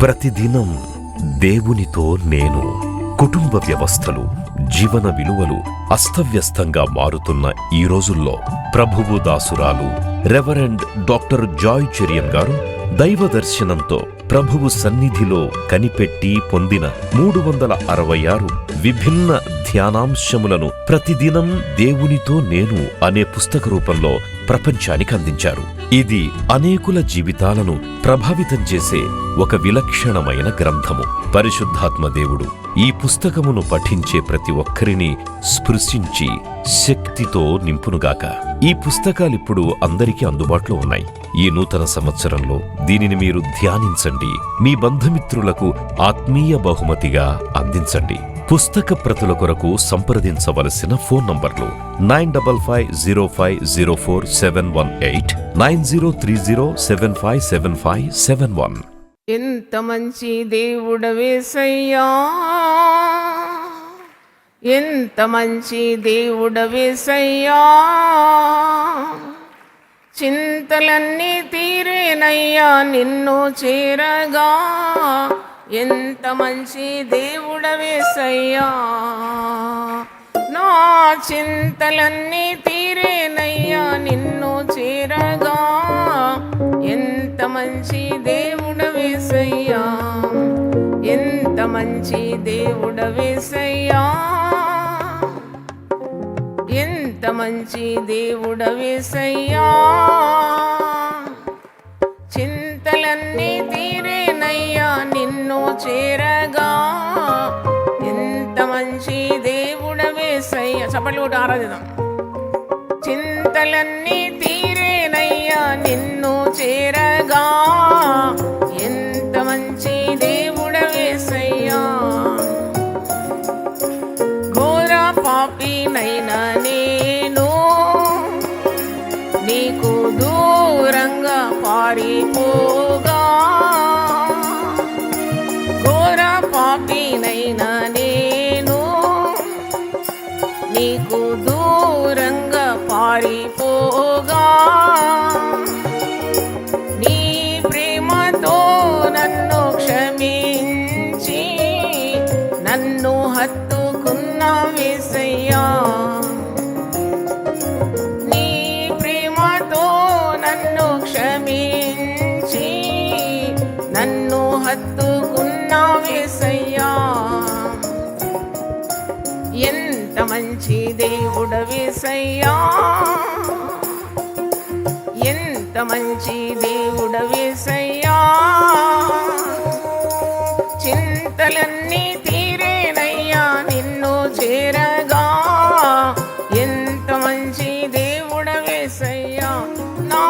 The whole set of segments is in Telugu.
ప్రతిదినం దేవునితో నేను. కుటుంబ వ్యవస్థలు, జీవన విలువలు అస్తవ్యస్తంగా మారుతున్న ఈ రోజుల్లో ప్రభువు దాసురాలు రెవరెండ్ డాక్టర్ జాయ్ చెరియన్ గారు దైవ దర్శనంతో ప్రభువు సన్నిధిలో కనిపెట్టి పొందిన 366 విభిన్న ధ్యానాంశములను ప్రతిదినం దేవునితో నేను అనే పుస్తక రూపంలో ప్రపంచానికి అందించారు. ఇది అనేకుల జీవితాలను ప్రభావితం చేసే ఒక విలక్షణమైన గ్రంథము. పరిశుద్ధాత్మ దేవుడు ఈ పుస్తకమును పఠించే ప్రతి ఒక్కరిని స్పృశించి శక్తితో నింపునుగాక. ఈ పుస్తకాలిప్పుడు అందరికీ అందుబాటులో ఉన్నాయి. ఈ నూతన సంవత్సరంలో దీనిని మీరు ధ్యానించండి, మీ బంధుమిత్రులకు ఆత్మీయ బహుమతిగా అందించండి. పుస్తక ప్రతుల కొరకు సంప్రదించవలసిన ఫోన్ నంబర్లు 9550504718, 9030757571. ఎంత మంచి దేవుడవేసయ్యా, ఎంత మంచి దేవుడవేసయ్యా, చింతలన్నీ తీరేనయ్యా నిన్ను చేరగా. ఎంత మంచి దేవుడవేసయ్యా, నా చింతలన్నీ తీరేనయ్యా నిన్ను చేరగా. ఎంత మంచి దేవుడవేసయ్యా, ఎంత మంచి దేవుడవేసయ్యా, ఎంత మంచి దేవుడవేసయ్యా, చింతలన్నీ తీరేనయ్యా నిన్ను చేరగా. ఎంత మంచి దేవుడవేసయ్యా, చప్పట్లు కొట్టి ఆరాధిద్దాం. చింతలన్నీ తీరేనయ్యా నిన్ను చేరగా. ఎంత మంచి దేవుడవేసయ్యా, ఘోర పాపినైనా నేను నీకు దూరంగా పారిపోగా. ఘోర పాపినైనా నేను నీకు దూరంగా పారిపోగా. నీ ప్రేమతో నన్ను క్షమించి నన్ను హత్తుకున్నావేసయ్యా. నీ ప్రేమతో నన్ను క్షమించి నన్ను హత్తుకున్నావేసయ్యా. ఎంత మంచి దేవుడవేసయ్యా, ఎంత మంచి దేవుడవేసయ్యా, చింతలన్నీ తీరేనయ్యా నిన్ను చేరగా. ఎంత మంచి దేవుడవేసయ్యా, నా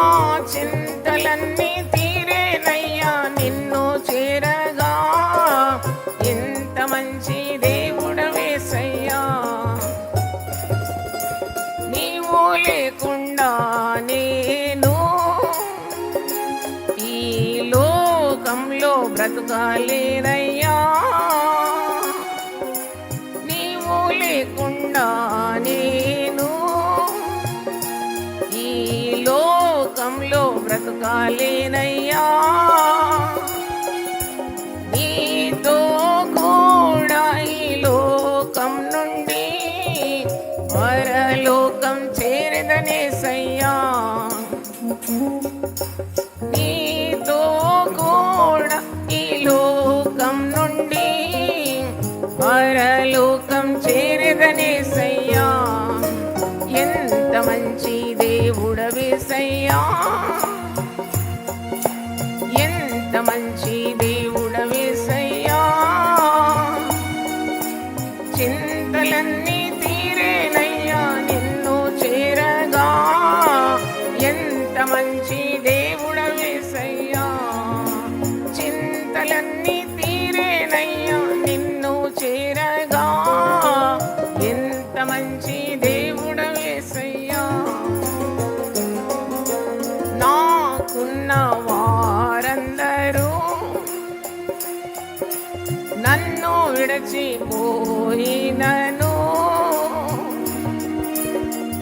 చింతలన్నీ తీరేనయ్యా నిన్ను చేరగా. ఎంత మంచి దేవుడవేసయ్యా, నీవు లేకుండా నేను ఈ లోకంలో బ్రతుకాలేనయ్యా. నీవు లేకుండా నేను ఈ లోకంలో బ్రతుకాలేనయ్యా. నీతో కూడా ఈ లోకం నుండి పరలోకం చేరదనేసయ్యా. నీతో కూడా ఈ లోకం నుండి పరలోకం చేరదనేసయ్యా. ఎంత మంచి దేవుడవేసయ్యా, ఎంత మంచి దేవుడవేసయ్యా, చింతలన్నీ తీరేనయ్యా నిన్ను చేరగా. ఎంత మంచి దేవుడవేసయ్యా, చింతలన్నీ తీరేనయ్యా నిన్ను చేరగా. ఎంత మంచి దేవుడవేసయ్యా, నాకున్న వారందరూ నన్ను విడచిపోయినను,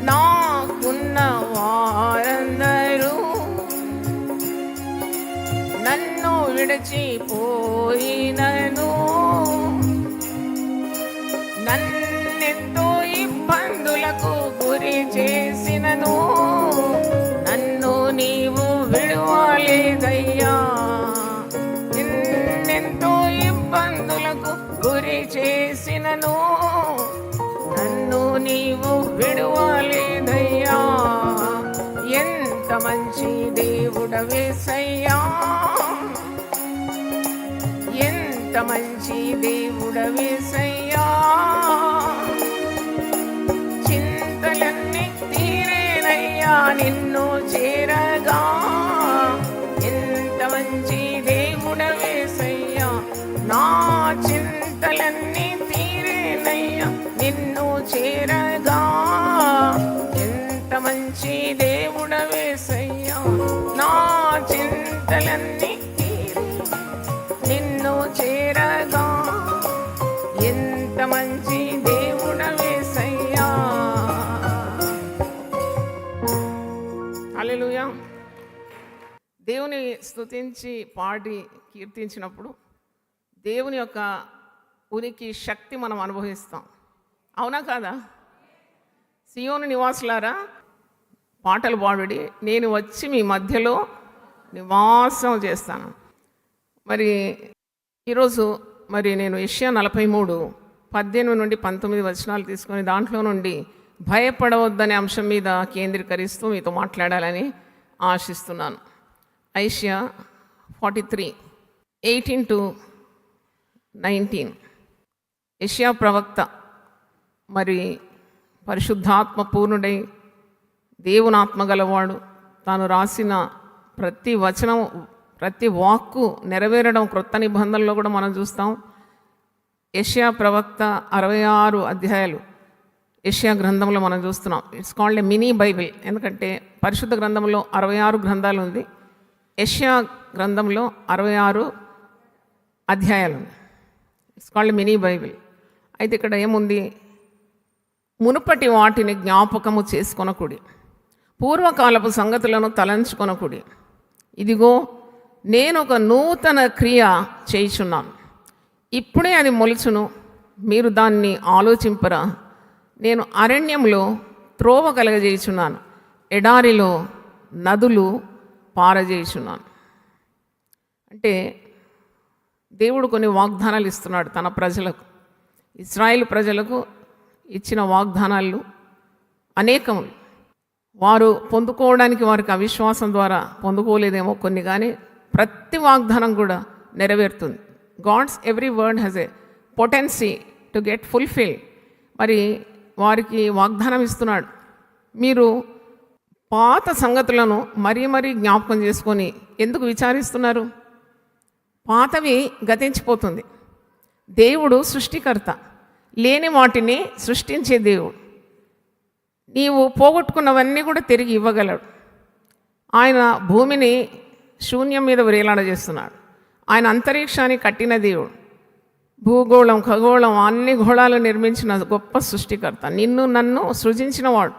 నాకున్న వారందరూ నన్ను విడిచిపోయినను, నన్నెంతో ఇబ్బందులకు గురి చేసినను, నన్ను నీవు విడువలేదయ్యా. నిన్నెంతో ఇబ్బందులకు గురి చేసినను, నన్ను నీవు విడువలేదయ్యా. ఎంత మంచి దేవుడవేసయ్యా, ఎంత మంచి దేవుడవేసయ్యా. చింతలన్నీ తీరేనయ్యా నిన్ను చేరగా. ఎంత మంచి దేవుడవేసయ్యా, నా చింతలన్నీ తీరేనయ్యా నిన్ను చేరగా. ఎంత మంచి దేవుడవేసయ్యా, నా చింతలన్నీ తీరే నిన్ను చేరగా. ఎంత మంచి దేవుడవేసయ్యా. హల్లెలూయా. దేవుని స్తుతించి పాడి కీర్తించినప్పుడు దేవుని యొక్క ఉనికి శక్తి మనం అనుభవిస్తాం. అవునా కాదా? సియోను నివాసులారా పాటలు పాడుడి, నేను వచ్చి మీ మధ్యలో నివాసం చేస్తాను. మరి ఈరోజు నేను యెషయా 43:18 నుండి 19 వచనాలు తీసుకొని దాంట్లో నుండి భయపడవద్దనే అంశం మీద కేంద్రీకరిస్తూ మీతో మాట్లాడాలని ఆశిస్తున్నాను. యెషయా 43:18-19. యెషయా ప్రవక్త మరి పరిశుద్ధాత్మ పూర్ణుడై దేవుని ఆత్మ గలవాడు. తాను రాసిన ప్రతి వచనం, ప్రతి వాక్కు నెరవేరడం క్రొత్త నిబంధనలో కూడా మనం చూస్తాం. యెషయా ప్రవక్త 66 అధ్యాయాలు యెషయా గ్రంథంలో మనం చూస్తున్నాం. It's called a mini Bible. ఎందుకంటే పరిశుద్ధ గ్రంథంలో 66 గ్రంథాలు ఉంది, యెషయా గ్రంథంలో 66 అధ్యాయాలు ఉంది. It's called mini Bible. అయితే ఇక్కడ ఏముంది? మునుపటి వాటిని జ్ఞాపకము చేసుకొనకుడి, పూర్వకాలపు సంగతులను తలంచుకొనకుడి. ఇదిగో నేను ఒక నూతన క్రియ చేయుచున్నాను, ఇప్పుడే అది మొలుచును, మీరు దాన్ని ఆలోచింపరా. నేను అరణ్యంలో త్రోవ కలగజేయుచున్నాను, ఎడారిలో నదులు పారజేయుచున్నాను. అంటే దేవుడు కొన్ని వాగ్దానాలు ఇస్తున్నాడు తన ప్రజలకు. ఇశ్రాయేలు ప్రజలకు ఇచ్చిన వాగ్దానాలు అనేకములు. వారు పొందుకోవడానికి వారికి అవిశ్వాసం ద్వారా పొందుకోలేదేమో కొన్ని, కానీ ప్రతి వాగ్దానం కూడా నెరవేరుతుంది. God's every word has a potency to get fulfil. మరి వారికి వాగ్దానం ఇస్తున్నాడు, మీరు పాత సంగతులను మరీ మరీ జ్ఞాపకం చేసుకొని ఎందుకు విచారిస్తున్నారు? పాతవి గతించిపోతుంది. దేవుడు సృష్టికర్త, లేని వాటిని సృష్టించే దేవుడు. నీవు పోగొట్టుకున్నవన్నీ కూడా తిరిగి ఇవ్వగలడు. ఆయన భూమిని శూన్యం మీద వేలాడజేస్తున్నాడు. ఆయన అంతరిక్షాన్ని కట్టిన దేవుడు, భూగోళం ఖగోళం అన్ని గోళాలు నిర్మించిన గొప్ప సృష్టికర్త, నిన్ను నన్ను సృజించినవాడు.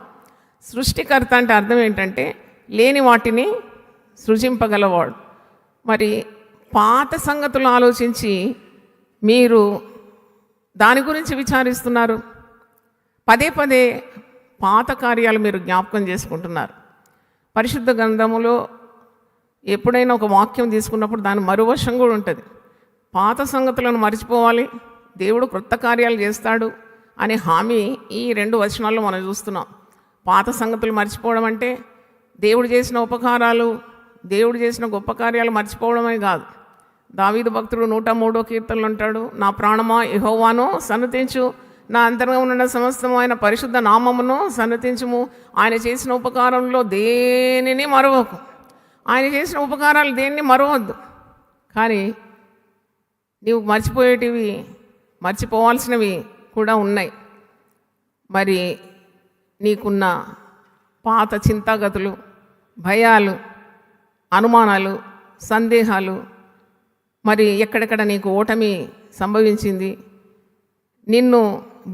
సృష్టికర్త అంటే అర్థం ఏంటంటే లేని వాటిని సృజింపగలవాడు. మరి పాత సంగతులు ఆలోచించి మీరు దాని గురించి విచారిస్తున్నారు. పదే పదే పాత కార్యాలు మీరు జ్ఞాపకం చేసుకుంటున్నారు. పరిశుద్ధ గ్రంథములో ఎప్పుడైనా ఒక వాక్యం తీసుకున్నప్పుడు దాని మరువశం కూడా ఉంటుంది. పాత సంగతులను మర్చిపోవాలి, దేవుడు క్రొత్త కార్యాలు చేస్తాడు అనే హామీ ఈ 2 వచనాల్లో మనం చూస్తున్నాం. పాత సంగతులు మర్చిపోవడం అంటే దేవుడు చేసిన ఉపకారాలు, దేవుడు చేసిన గొప్ప కార్యాలు మర్చిపోవడమే కాదు. దావీదు భక్తుడు 103వ కీర్తనలో అంటాడు, నా ప్రాణమా యెహోవాను సన్నతించు, నా అంతరంగం ఉన్న సమస్తము ఆయన పరిశుద్ధ నామమును సన్నతించుము. ఆయన చేసిన ఉపకారంలో దేనిని మరవకు. ఆయన చేసిన ఉపకారాలు దేన్ని మరవద్దు. కానీ నీవు మర్చిపోయేటివి, మర్చిపోవాల్సినవి కూడా ఉన్నాయి. మరి నీకున్న పాత చింతాగతులు, భయాలు, అనుమానాలు, సందేహాలు, మరి ఎక్కడెక్కడ నీకు ఓటమి సంభవించింది, నిన్ను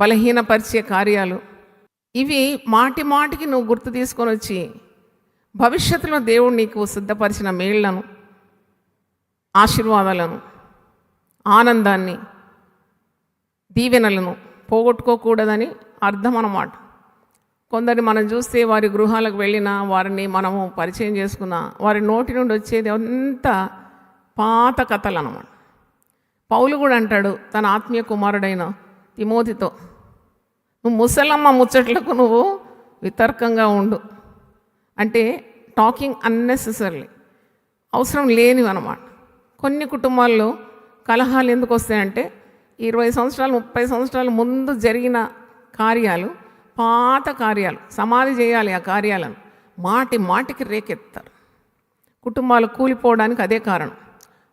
బలహీనపరిచే కార్యాలు, ఇవి మాటి మాటికి నువ్వు గుర్తు తీసుకొని వచ్చి భవిష్యత్తులో దేవుడు నీకు సిద్ధపరిచిన మేళ్లను ఆశీర్వాదాలను, ఆనందాన్ని, దీవెనలను పోగొట్టుకోకూడదని అర్థం అన్నమాట. కొందరిని మనం చూస్తే వారి గృహాలకు వెళ్ళినా, వారిని మనము పరిచయం చేసుకున్నా, వారి నోటి నుండి వచ్చేది అంతా పాత కథలు అన్నమాట. పౌలు కూడా అంటాడు తన ఆత్మీయ కుమారుడైన తిమోతితో, నువ్వు ముసలమ్మ ముచ్చట్లకు నువ్వు వితర్కంగా ఉండు. అంటే టాకింగ్ అన్నెసెసరీ, అవసరం లేనివి అన్నమాట. కొన్ని కుటుంబాల్లో కలహాలు ఎందుకు వస్తాయంటే 20 సంవత్సరాలు 30 సంవత్సరాల ముందు జరిగిన కార్యాలు, పాత కార్యాలు, సమాధి చేయాలి ఆ కార్యాలను, మాటి మాటికి రేకెత్తారు. కుటుంబాలు కూలిపోవడానికి అదే కారణం.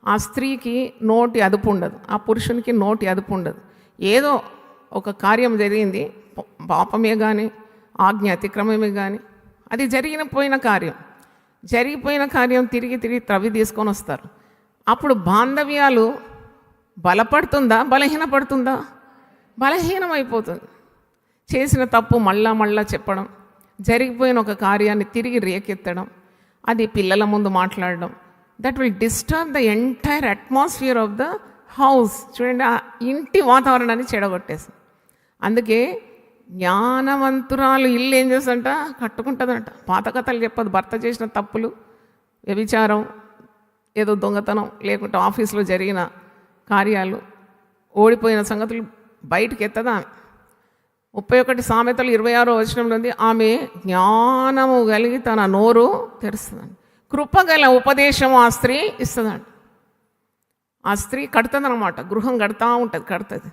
ఆ స్త్రీకి నోటి అదుపు ఉండదు, ఆ పురుషునికి నోటి అదుపు ఉండదు. ఏదో ఒక కార్యం జరిగింది, పాపమే కానీ ఆజ్ఞ అతిక్రమమే కానీ, అది జరిగిపోయిన కార్యం తిరిగి త్రవ్వి తీసుకొని వస్తారు. అప్పుడు బాంధవ్యాలు బలపడుతుందా, బలహీనపడుతుందా? బలహీనమైపోతుంది. చేసిన తప్పు మళ్ళా చెప్పడం, జరిగిపోయిన ఒక కార్యాన్ని తిరిగి రేకెత్తడం, అది పిల్లల ముందు మాట్లాడడం, that will disturb the entire atmosphere of the house. చూడండి, ఆ ఇంటి వాతావరణాన్ని చెడగొట్టేసి. అందుకే జ్ఞానవంతురాలు ఇల్లు ఏం చేస్తుందంట, కట్టుకుంటుందంట. పాత కథలు చెప్పదు. భర్త చేసిన తప్పులు, వ్యభిచారం, ఏదో దొంగతనం, లేకుంటే ఆఫీస్లో జరిగిన కార్యాలు, ఓడిపోయిన సంగతులు బయటకు ఎత్తదా. 31 సామెతలు 26వ వచనంలో ఉంది, ఆమె జ్ఞానము కలిగి తన నోరు తెరుస్తుందండి. కృపగల ఉపదేశము ఆ స్త్రీ ఇస్తుందండి. ఆ స్త్రీ కడుతుందన్నమాట, గృహం కడుతుంది.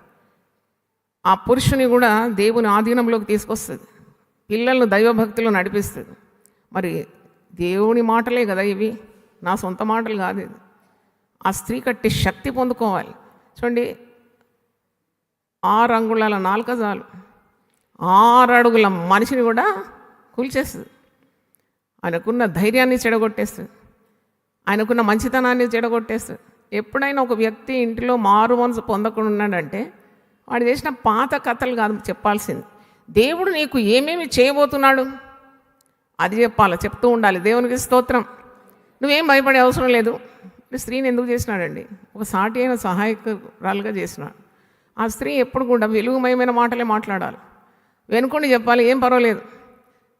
ఆ పురుషుని కూడా దేవుని ఆధీనంలోకి తీసుకొస్తుంది, పిల్లలను దైవభక్తిలో నడిపిస్తుంది. మరి దేవుని మాటలే కదా ఇవి, నా సొంత మాటలు కాదు ఇది. ఆ స్త్రీ కట్టి శక్తి పొందుకోవాలి. చూడండి, 6 అంగుళాల నాలుక చాలు 6 అడుగుల మనిషిని కూడా కూల్చేస్తుంది. ఆయనకున్న ధైర్యాన్ని చెడగొట్టేస్తుంది, ఆయనకున్న మంచితనాన్ని చెడగొట్టేస్తుంది. ఎప్పుడైనా ఒక వ్యక్తి ఇంటిలో మారు మనసు పొందకుండా ఉన్నాడంటే వాడు చేసిన పాత కథలు కాదు చెప్పాల్సింది, దేవుడు నీకు ఏమేమి చేయబోతున్నాడు అది చెప్తూ ఉండాలి. దేవునికి స్తోత్రం. నువ్వేం భయపడే అవసరం లేదు. స్త్రీని ఎందుకు చేసినాడండి? ఒక సాటి అయిన సహాయకురాలుగా చేసినాడు. ఆ స్త్రీ ఎప్పుడు కూడా వెలుగుమయమైన మాటలే మాట్లాడాలి, వెనుకొని చెప్పాలి. ఏం పర్వాలేదు,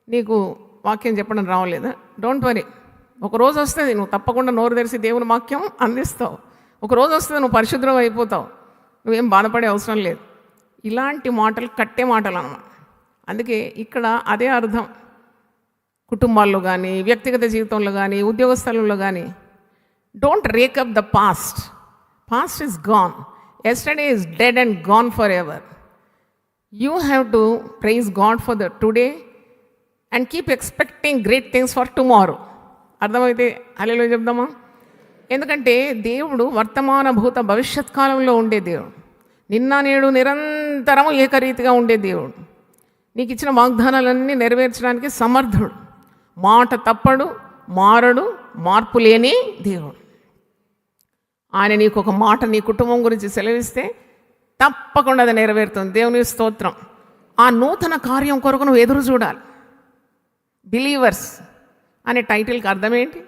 నీకు వాక్యం చెప్పడం రావలేదా, డోంట్ వరీ, ఒకరోజు వస్తుంది నువ్వు తప్పకుండా నోరు తెరిచి దేవుని వాక్యం అందిస్తావు. ఒకరోజు వస్తుంది నువ్వు పరిశుద్ధం అయిపోతావు, నువ్వేం బాధపడే అవసరం లేదు. ఇలాంటి మాటలు కట్టే మాటలు అన్నమాట. అందుకే ఇక్కడ అదే అర్థం. కుటుంబాల్లో కానీ, వ్యక్తిగత జీవితంలో కానీ, ఉద్యోగ స్థలంలో కానీ, don't rake up the past. Past is gone. Yesterday is dead and gone for ever. You have to praise God for the today and keep expecting great things for tomorrow. అర్థమైతే హల్లెలూయా చెప్దామా? ఎందుకంటే దేవుడు వర్తమాన భూత భవిష్యత్ కాలంలో ఉండే దేవుడు, నిన్న నేడు నిరంతరము ఏకరీతిగా ఉండే దేవుడు. నీకు ఇచ్చిన వాగ్దానాలన్నీ నెరవేర్చడానికి సమర్థుడు, మాట తప్పడు, మారడు, మార్పు లేని దేవుడు. ఆయన నీకు ఒక మాట నీ కుటుంబం గురించి సెలవిస్తే తప్పకుండా అది నెరవేరుతుంది. దేవుని స్తోత్రం. ఆ నూతన కార్యం కొరకు నువ్వు ఎదురు చూడాలి. బిలీవర్స్ అనే టైటిల్కి అర్థం ఏంటి?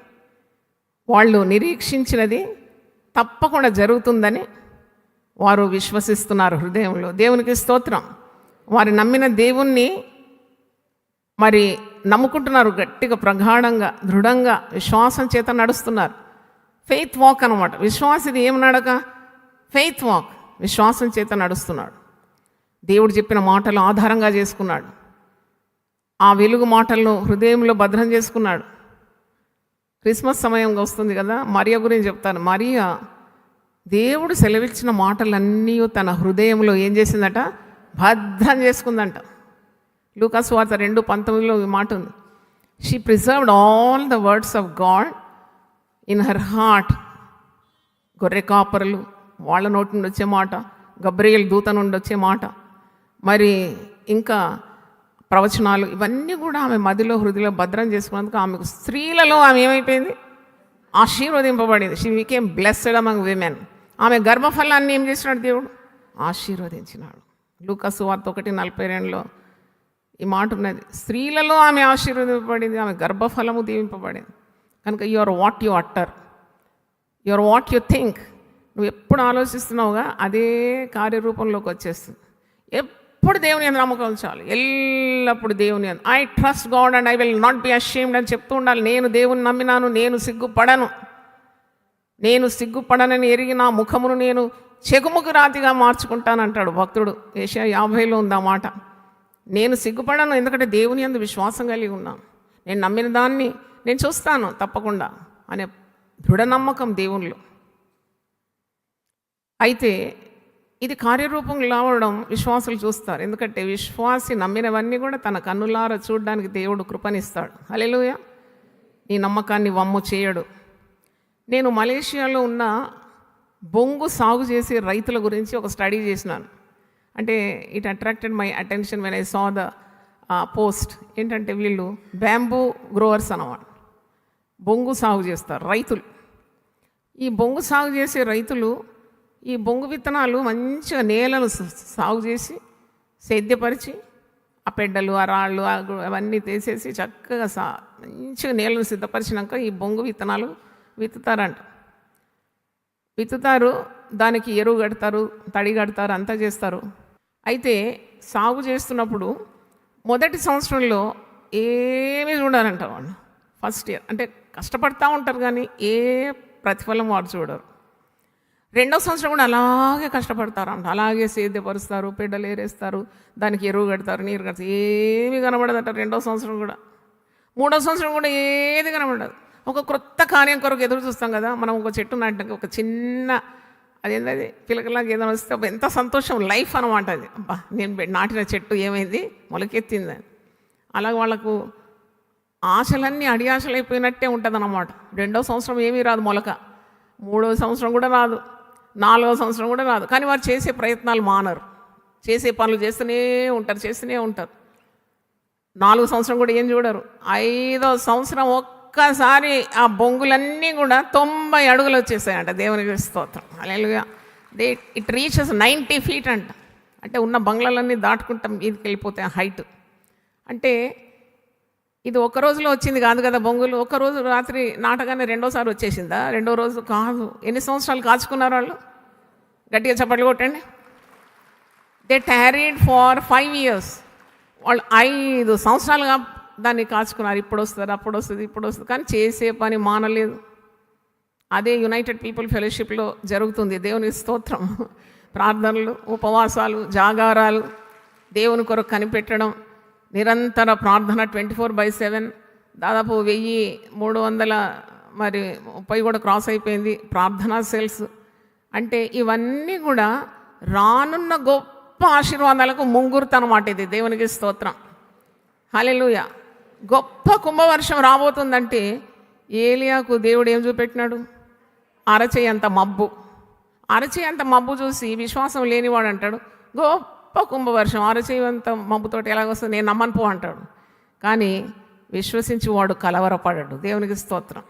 వాళ్ళు నిరీక్షించినది తప్పకుండా జరుగుతుందని వారు విశ్వసిస్తున్నారు హృదయంలో. దేవునికి స్తోత్రం. వారు నమ్మిన దేవుణ్ణి మరి నమ్ముకుంటున్నారు, గట్టిగా ప్రగాఢంగా దృఢంగా విశ్వాసం చేత నడుస్తున్నారు. ఫెయిత్ వాక్ అనమాట. విశ్వాసిది ఏం నడక? Faith walk. విశ్వాసం చేత నడుస్తున్నాడు. దేవుడు చెప్పిన మాటలు ఆధారంగా చేసుకున్నాడు. ఆ వెలుగు మాటలను హృదయంలో భద్రం చేసుకున్నాడు. క్రిస్మస్ సమయంగా వస్తుంది కదా, మరియా గురించి చెప్తాను. మరియా దేవుడు సెలవిచ్చిన మాటలన్నీ తన హృదయంలో ఏం చేసిందట? భద్రం చేసుకుందంట. లూకా సువార్త 2:19 ఈ మాట ఉంది. She preserved all the words of God in her heart. గొర్రె కాపరులు వాళ్ళ నోటి నుండి వచ్చే మాట, గబ్రియల్ దూత నుండి వచ్చే మాట, మరి ఇంకా ప్రవచనాలు, ఇవన్నీ కూడా ఆమె మదిలో హృదయంలో భద్రం చేసుకున్నందుకు ఆమెకు స్త్రీలలో ఆమె ఏమైపోయింది? ఆశీర్వదింపబడింది. She became blessed among women. ఆమె గర్భఫలాన్ని ఏం చేసినాడు? దేవుడు ఆశీర్వదించినాడు. లూకా సువార్త 1:42 ఈ మాట ఉన్నది. స్త్రీలలో ఆమె ఆశీర్వదింపబడింది, ఆమె గర్భఫలము దీవింపబడింది. కనుక you are what you utter. Your what you think. నువ్వు ఎప్పుడు ఆలోచిస్తున్నావుగా అదే కార్యరూపంలోకి వచ్చేస్తుంది. ఎప్పుడు దేవుని యందు నమ్మకం ఉంచాలి, ఎల్లప్పుడు దేవుని యందు. I trust God and I will not be ashamed అని చెప్తూ ఉండాలి. నేను దేవుని నమ్మినాను, నేను సిగ్గుపడనని ఎరిగి నా ముఖమును నేను చెగుముకు రాతిగా మార్చుకుంటానంటాడు భక్తుడు. యెషయా 50లో ఉంది ఆ మాట. నేను సిగ్గుపడను, ఎందుకంటే దేవుని యందు విశ్వాసం కలిగి ఉన్నాను. నేను నమ్మిన దాన్ని నేను చూస్తాను తప్పకుండా అనే దృఢ నమ్మకం దేవునిలో. అయితే ఇది కార్యరూపం రావడం విశ్వాసులు చూస్తారు. ఎందుకంటే విశ్వాసి నమ్మినవన్నీ కూడా తన కన్నులారా చూడడానికి దేవుడు కృపనిస్తాడు. హల్లెలూయా. నీ నమ్మకాన్ని వమ్ము చేయడు. నేను మలేషియాలో ఉన్న బొంగు సాగు చేసే రైతుల గురించి ఒక స్టడీ చేసినాను. అంటే it attracted my attention when I saw the post. ఏంటంటే వీళ్ళు బ్యాంబూ గ్రోవర్స్ అన్నమాట. బొంగు సాగు చేస్తారు రైతులు. ఈ బొంగు సాగు చేసే రైతులు ఈ బొంగు విత్తనాలు మంచిగా నేలను సాగు చేసి సేద్యపరిచి ఆ పెడ్డలు, ఆ రాళ్ళు, అవన్నీ తీసేసి చక్కగా మంచిగా నేలను సిద్ధపరిచినాక ఈ బొంగు విత్తనాలు విత్తుతారు. దానికి ఎరువు కడతారు, తడి కడతారు, అంతా చేస్తారు. అయితే సాగు చేస్తున్నప్పుడు మొదటి సంవత్సరంలో ఏమీ చూడాలంట వాళ్ళు. ఫస్ట్ ఇయర్ అంటే కష్టపడతా ఉంటారు కానీ ఏ ప్రతిఫలం వాడు చూడరు. రెండో సంవత్సరం కూడా అలాగే కష్టపడతారు అంట. అలాగే సేద్యపరుస్తారు, పెడ్డలు ఏరేస్తారు, దానికి ఎరువు కడతారు, నీరు కడతారు. ఏమీ కనబడదట రెండో సంవత్సరం కూడా. మూడో సంవత్సరం కూడా ఏది కనబడదు. ఒక క్రొత్త కార్యం కొరకు ఎదురు చూస్తాం కదా. మనం ఒక చెట్టు నాటినాక ఒక చిన్న అదేంటది పిలకలాగా ఏదైనా వస్తే ఎంత సంతోషం, లైఫ్ అనమాట అది. అబ్బా నేను నాటిన చెట్టు ఏమైంది, మొలకెత్తిందని. అలాగే వాళ్ళకు ఆశలన్నీ అడియాశలు అయిపోయినట్టే ఉంటుంది అన్నమాట. రెండో సంవత్సరం ఏమీ రాదు మొలక, మూడో సంవత్సరం కూడా రాదు, నాలుగో సంవత్సరం కూడా రాదు. కానీ వారు చేసే ప్రయత్నాలు మానరు, చేసే పనులు చేస్తూనే ఉంటారు. నాలుగో సంవత్సరం కూడా ఏం చూడరు. ఐదో సంవత్సరం ఒక్కసారి ఆ బొంగులన్నీ కూడా 90 అడుగులు వచ్చేసాయంట. దేవునికి స్తోత్రం. హల్లెలూయా. ఇట్ రీచెస్ 90 feet అంట. అంటే ఉన్న బంగ్లాలన్నీ దాటుకుంటాం మీదకి వెళ్ళిపోతాయి హైట్. అంటే ఇది ఒక రోజులో వచ్చింది కాదు కదా బొంగులు. ఒకరోజు రాత్రి నాటగానే రెండోసారి వచ్చేసిందా? రెండో రోజు కాదు. ఎన్ని సంవత్సరాలు కాచుకున్నారు వాళ్ళు? గట్టిగా చప్పట్లు కొట్టండి. They tarried for 5 years. వాళ్ళు 5 సంవత్సరాలుగా దాన్ని కాచుకున్నారు. ఇప్పుడు వస్తుంది, అప్పుడు వస్తుంది, కానీ చేసే పని మానలేదు. అదే యునైటెడ్ పీపుల్ ఫెలోషిప్లో జరుగుతుంది. దేవుని స్తోత్రం. ప్రార్థనలు, ఉపవాసాలు, జాగారాలు, దేవుని కొరకు కనిపెట్టడం, నిరంతర ప్రార్థన 24/7. దాదాపు 1330 కూడా క్రాస్ అయిపోయింది ప్రార్థనా సెల్స్. అంటే ఇవన్నీ కూడా రానున్న గొప్ప ఆశీర్వాదాలకు ముంగుర్తు అన్నమాట. ఇది దేవునికి స్తోత్రం. హల్లెలూయా. గొప్ప కుంభవర్షం రాబోతుందంటే ఏలియాకు దేవుడు ఏం చూపెట్టినాడు? అరచేయంత మబ్బు చూసి విశ్వాసం లేనివాడు అంటాడు గొప్ప కుంభవర్షం అరచేయంత మబ్బుతోటి ఎలాగొస్తుంది, నేను నమ్మను పో అంటాడు. కానీ విశ్వసించేవాడు కలవరపడడు. దేవునికి స్తోత్రం.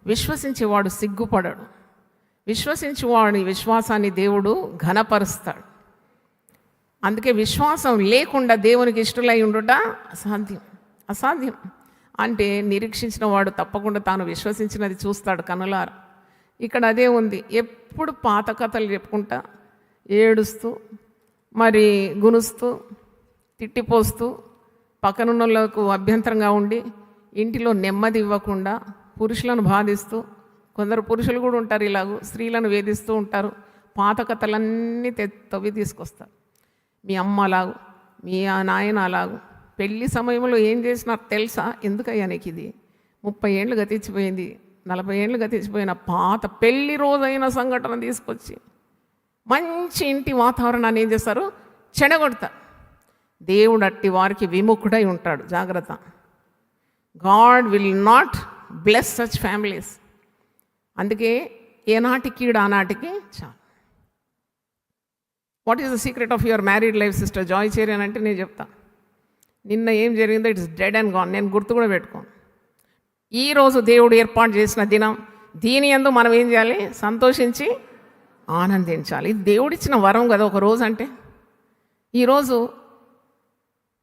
విశ్వసించేవాడు సిగ్గుపడడు. విశ్వసించేవాడి విశ్వాసాన్ని దేవుడు ఘనపరుస్తాడు. అందుకే విశ్వాసం లేకుండా దేవునికి ఇష్టలై ఉండుట అసాధ్యం. అంటే నిరీక్షించిన వాడు తప్పకుండా తాను విశ్వసించినది చూస్తాడు కనులార. ఇక్కడ అదే ఉంది. ఎప్పుడు పాత కథలు చెప్పుకుంటా, ఏడుస్తూ, మరి గునుస్తూ, తిట్టిపోస్తూ, పక్కనున్నోళ్ళకు అభ్యంతరంగా ఉండి, ఇంటిలో నెమ్మది ఇవ్వకుండా పురుషులను బాధిస్తూ, కొందరు పురుషులు కూడా ఉంటారు ఇలాగూ స్త్రీలను వేధిస్తూ ఉంటారు. పాత కథలన్నీ తవ్వి తీసుకొస్తారు. మీ అమ్మ అలాగు, మీ నాయన అలాగు, పెళ్లి సమయంలో ఏం చేసినారు తెలుసా? ఎందుకయ్యా నీకు ఇది? 30 ఏళ్ళు గతించిపోయింది, 40 ఏళ్ళు గతించిపోయిన పాత పెళ్లి రోజైన సంఘటన తీసుకొచ్చి మంచి ఇంటి వాతావరణాన్ని ఏం చేస్తారు? చెడగొడతారు. దేవుడు అట్టి వారికి విముఖుడై ఉంటాడు. జాగ్రత్త. God will not bless such families. అందుకే ఏనాటి కీడు ఆనాటికి చాలు. What is the secret of your married life sister Joy చేరి అని అంటే నేను చెప్తా. నిన్న ఏం జరిగిందో ఇట్స్ డెడ్ అండ్ గాన్. నేను గుర్తు కూడా పెట్టుకోను. ఈరోజు దేవుడు ఏర్పాటు చేసిన దినం, దీని యందు మనం ఏం చేయాలి? సంతోషించి ఆనందించాలి. ఇది దేవుడిచ్చిన వరం కదా ఒక రోజు అంటే. ఈరోజు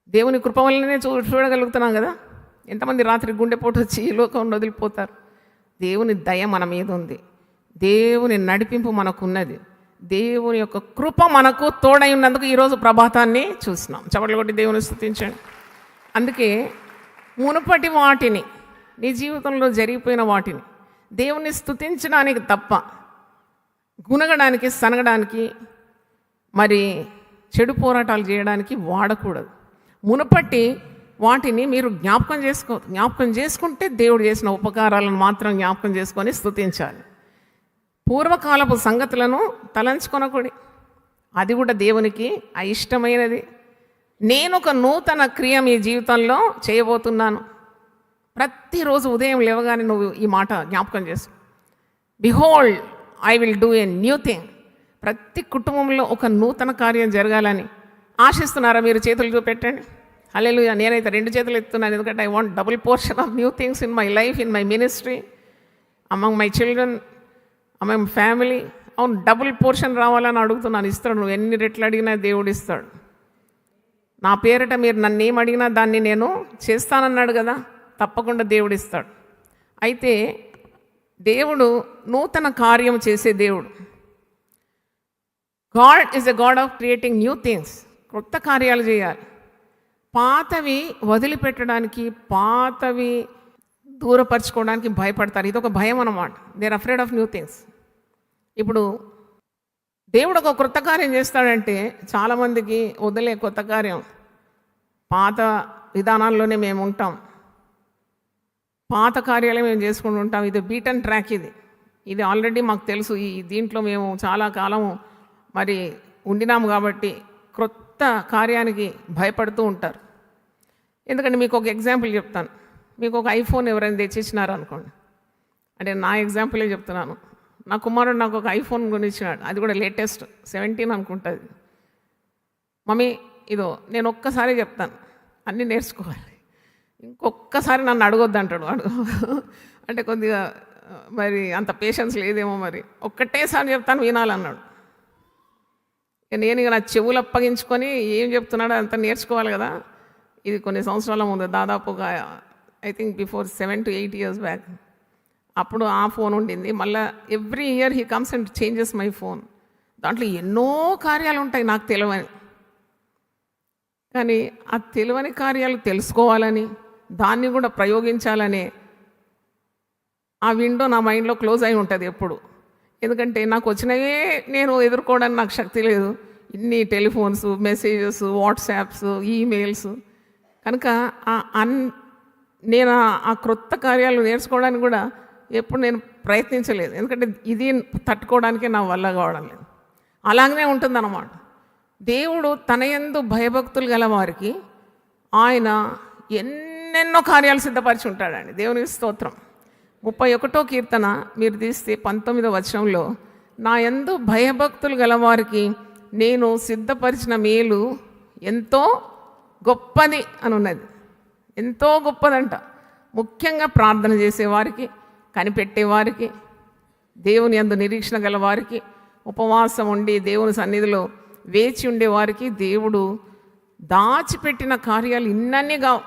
దేవుని కృప వల్లనే చూడగలుగుతున్నాం కదా. ఎంతమంది రాత్రి గుండెపోటు వచ్చి ఈ లోకంలో వదిలిపోతారు. దేవుని దయ మన మీద ఉంది. దేవుని నడిపింపు మనకున్నది. దేవుని యొక్క కృప మనకు తోడై ఉన్నందుకు ఈరోజు ప్రభాతాన్ని చూస్తున్నాం. చప్పట్లు కొట్టి దేవుని స్తుతించండి. అందుకే మునుపటి వాటిని, నీ జీవితంలో జరిగిపోయిన వాటిని దేవుని స్తుతించడానికి తప్ప గునగడానికి, సనగడానికి, మరి చెడు పోరాటాలు చేయడానికి వాడకూడదు. మునుపటి వాటిని మీరు జ్ఞాపకం చేసుకుంటే దేవుడు చేసిన ఉపకారాలను మాత్రం జ్ఞాపకం చేసుకొని స్తుతించాలి. పూర్వకాలపు సంగతులను తలంచుకొనకూడదు. అది కూడా దేవునికి అయిష్టమైనది. నేను ఒక నూతన క్రియ మీ జీవితంలో చేయబోతున్నాను. ప్రతిరోజు ఉదయం లేవగానే నువ్వు ఈ మాట జ్ఞాపకం చేసుకో. Behold I will do a new thing. ప్రతి కుటుంబంలో ఒక నూతన కార్యం జరగాలని ఆశిస్తున్నారా? మీరు చేతులు చూపెట్టండి. హల్లెలూయా. నేనైతే 2 చేతులు ఎత్తున్నాను, ఎందుకంటే I want double portion of new things in my life, in my ministry, among my children, among family. అవును, డబుల్ పోర్షన్ రావాలని అడుగుతున్నాను. ఇస్తాడు. నువ్వు ఎన్ని రెట్లు అడిగినా దేవుడు ఇస్తాడు. నా పేరిట మీరు నన్ను ఏం అడిగినా దాన్ని నేను చేస్తానన్నాడు కదా, తప్పకుండా దేవుడు ఇస్తాడు. అయితే దేవుడు నూతన కార్యం చేసే దేవుడు. God is a God of creating new things. కొత్త కార్యాలు చేయాలి. పాతవి వదిలిపెట్టడానికి, పాతవి దూరపరచుకోవడానికి భయపడతారు. ఇది ఒక భయం అన్నమాట. They are afraid of new things. ఇప్పుడు దేవుడు ఒక కొత్త కార్యం చేస్తాడంటే చాలామందికి వదిలే కొత్త కార్యం, పాత విధానాల్లోనే మేము ఉంటాం, పాత కార్యాలే మేము చేసుకుంటూ ఉంటాం. ఇది బీటన్ ట్రాక్. ఇది ఆల్రెడీ మాకు తెలుసు. దీంట్లో మేము చాలా కాలం మరి ఉండినాము కాబట్టి క్రొత్త కార్యానికి భయపడుతూ ఉంటారు. ఎందుకంటే మీకు ఒక ఎగ్జాంపుల్ చెప్తాను. మీకు ఒక ఐఫోన్ ఎవరైనా తెచ్చిచ్చినారు అనుకోండి, అంటే నా ఎగ్జాంపులే చెప్తున్నాను. నా కుమారుడు నాకు ఒక ఐఫోన్ కొనిచ్చినాడు. అది కూడా లేటెస్ట్ 17 అనుకుంటుంది. మమ్మీ ఇదో నేను ఒక్కసారి చెప్తాను, అన్నీ నేర్చుకోవాలి, ఇంకొక్కసారి నన్ను అడగొద్దు అంటాడు వాడు. అంటే కొద్దిగా మరి అంత పేషెన్స్ లేదేమో, మరి ఒక్కటేసారి చెప్తాను వినాలన్నాడు. నేను ఇక నా చెవులు అప్పగించుకొని ఏం చెప్తున్నాడో అంత నేర్చుకోవాలి కదా. ఇది కొన్ని సంవత్సరాల ముందు, దాదాపుగా I think before 7 to 8 years back. అప్పుడు ఆ ఫోన్ ఉండింది. మళ్ళీ every year he comes and changes my phone. దాంట్లో ఎన్నో కార్యాలు ఉంటాయి నాకు తెలియని. కానీ ఆ తెలియని కార్యాలు తెలుసుకోవాలని, దాన్ని కూడా ప్రయోగించాలని ఆ విండో నా మైండ్లో క్లోజ్ అయి ఉంటుంది ఎప్పుడు. ఎందుకంటే నాకు వచ్చినవే నేను ఎదుర్కోవడానికి నాకు శక్తి లేదు. ఇన్ని టెలిఫోన్స్, మెసేజెస్, వాట్సాప్స్, ఈమెయిల్స్. కనుక నేను ఆ క్రొత్త కార్యాలు నేర్చుకోవడానికి కూడా ఎప్పుడు నేను ప్రయత్నించలేదు. ఎందుకంటే ఇది తట్టుకోవడానికే నా వల్ల కావడం లేదు. అలాగనే ఉంటుందన్నమాట. దేవుడు తన యందు భయభక్తులు గల వారికి ఆయన ఎన్నెన్నో కార్యాలు సిద్ధపరిచి ఉంటాడండి. దేవునికి స్తోత్రం. 31వ కీర్తన మీరు తీస్తే 19వ వచనంలో, నా యందు భయభక్తులు గలవారికి నేను సిద్ధపరిచిన మేలు ఎంతో గొప్పది అని ఉన్నది. ఎంతో గొప్పదంట. ముఖ్యంగా ప్రార్థన చేసేవారికి, కనిపెట్టేవారికి, దేవుని యందు నిరీక్షణ గలవారికి, ఉపవాసం ఉండి దేవుని సన్నిధిలో వేచి ఉండేవారికి దేవుడు దాచిపెట్టిన కార్యాలు ఇన్నన్నీ కావు.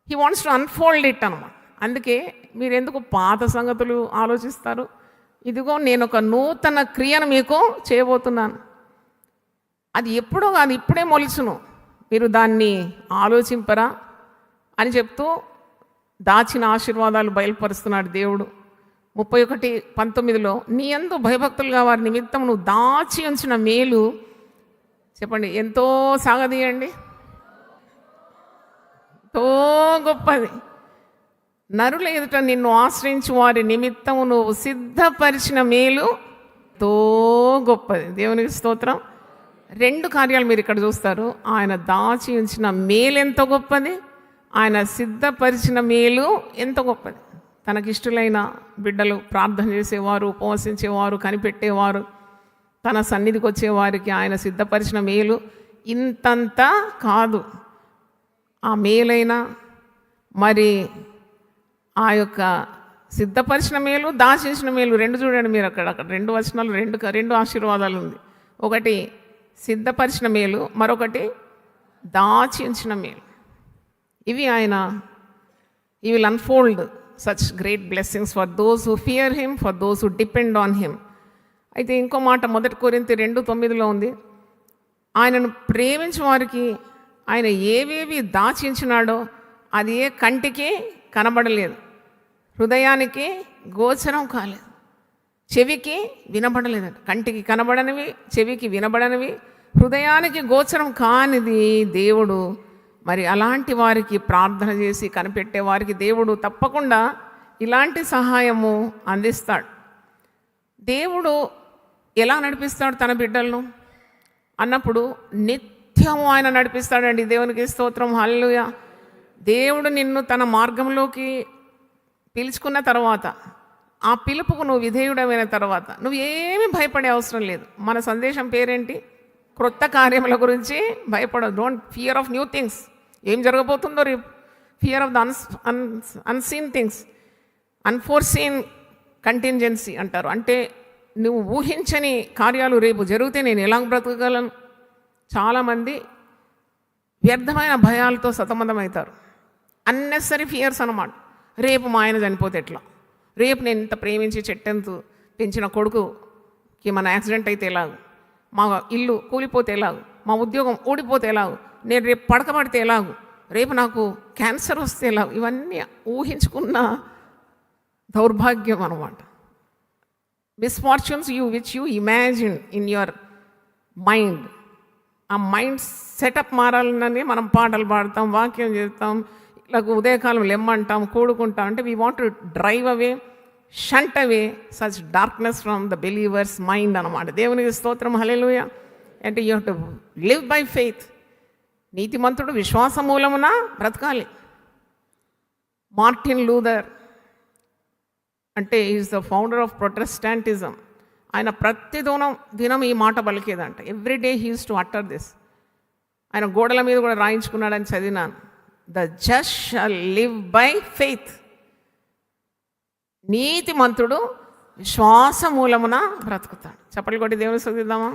He wants to unfold it అన్నమాట. అందుకే మీరు ఎందుకు పాత సంగతులు ఆలోచిస్తారు? ఇదిగో నేను ఒక నూతన క్రియను మీకు చేయబోతున్నాను. అది ఎప్పుడో కాదు, ఇప్పుడే మొలుచును. మీరు దాన్ని ఆలోచింపరా అని చెప్తూ దాచిన ఆశీర్వాదాలు బయలుపరుస్తున్నాడు దేవుడు. 31:19లో, నీ యందు భయభక్తులుగా వారి నిమిత్తం నువ్వు దాచి ఉంచిన మేలు, చెప్పండి, ఎంతో సాగదీయండి, ఎంతో గొప్పది. నరుల ఎదుట నిన్ను ఆశ్రయించి వారి నిమిత్తం నువ్వు సిద్ధపరిచిన మేలు ఎంతో గొప్పది. దేవునికి స్తోత్రం. 2 కార్యాలు మీరు ఇక్కడ చూస్తారు. ఆయన దాచి ఉంచిన మేలు ఎంతో గొప్పది, ఆయన సిద్ధపరిచిన మేలు ఎంతో గొప్పది. తనకిష్టులైన బిడ్డలు, ప్రార్థన చేసేవారు, ఉపవసించేవారు, కనిపెట్టేవారు, తన సన్నిధికి వచ్చేవారికి ఆయన సిద్ధపరిచిన మేలు ఇంతంతా కాదు. ఆ మేలైనా మరి ఆ యొక్క సిద్ధపరిచిన మేలు, దాచించిన మేలు 2 చూడండి మీరు. అక్కడ 2 వచనాలు, 2 ఆశీర్వాదాలు ఉంది. ఒకటి సిద్ధపరిచిన మేలు, మరొకటి దాచి ఉంచిన మేలు. ఇవి ఆయన ఈ will unfold such great blessings for those who fear him, for those who depend on him. అయితే ఇంకో మాట 1 కొరింథీ 2:9 ఉంది. ఆయనను ప్రేమించే వారికి ఆయన ఏవేవి దాచించినాడో అది ఏ కంటికి కనబడలేదు, హృదయానికి గోచరం కాలేదు, చెవికి వినబడలేదంట. కంటికి కనబడనివి, చెవికి వినబడనివి, హృదయానికి గోచరం కానిది దేవుడు మరి అలాంటి వారికి ప్రార్థన చేసి కనిపెట్టే వారికి దేవుడు తప్పకుండా ఇలాంటి సహాయము అందిస్తాడు. దేవుడు ఎలా నడిపిస్తాడు తన బిడ్డలను అన్నప్పుడు నిత్యము ఆయన నడిపిస్తాడండి. దేవునికి స్తోత్రం, హల్లెలూయా. దేవుడు నిన్ను తన మార్గంలోకి పిలుచుకున్న తర్వాత, ఆ పిలుపుకు నువ్వు విధేయుడమైన తర్వాత నువ్వు ఏమీ భయపడే అవసరం లేదు. మన సందేశం పేరేంటి? క్రొత్త కార్యముల గురించి భయపడదు. Don't fear of new things. ఏం జరగబోతుందో రేపు. Fear of the unseen things, unforeseen contingency అంటారు. అంటే నువ్వు ఊహించని కార్యాలు రేపు జరిగితే నేను ఎలా బ్రతకగలను? చాలామంది వ్యర్థమైన భయాలతో సతమతమవుతారు. అన్నెసరీ ఫియర్స్ అన్నమాట. రేపు మా ఆయన చనిపోతే ఎట్లా, రేపు నేను ఇంత ప్రేమించి చెట్టెంతు పెంచిన కొడుకుకి మన యాక్సిడెంట్ అయితే ఎలాగు, మా ఇల్లు కూలిపోతే ఎలాగు, మా ఉద్యోగం ఊడిపోతే ఎలాగు, నేను రేపు పడకబడితే ఎలాగు, రేపు నాకు క్యాన్సర్ వస్తే ఎలాగు, ఇవన్నీ ఊహించుకున్న దౌర్భాగ్యం అన్నమాట. Misfortunes which you imagine in your mind. ఆ మైండ్ సెటప్ మారాలనే మనం పాటలు పాడతాం, వాక్యం చేస్తాం, ఇలా ఉదయకాలం లెమ్మంటాం, కూడుకుంటాం. అంటే we want to drive away, shunt away such darkness from the believers mind అన్నమాట. దేవునికి స్తోత్రం, హల్లెలూయా. అంటే you have to live by faith. నీతిమంతుడు విశ్వాస మూలమున బ్రతకాలి. మార్టిన్ లూథర్ అంటే is the founder of Protestantism. ఆయన దినం ఈ మాట పలికేదంట. Every day he use to utter this. ఆయన గోడల మీద కూడా రాయించుకున్నాడని చదివినాను. The just shall live by faith. నీతిమంతుడు విశ్వాస మూలమున బ్రతుకుతాడు. చప్పట్లు కొట్టి దేవుని స్తుతిద్దామా?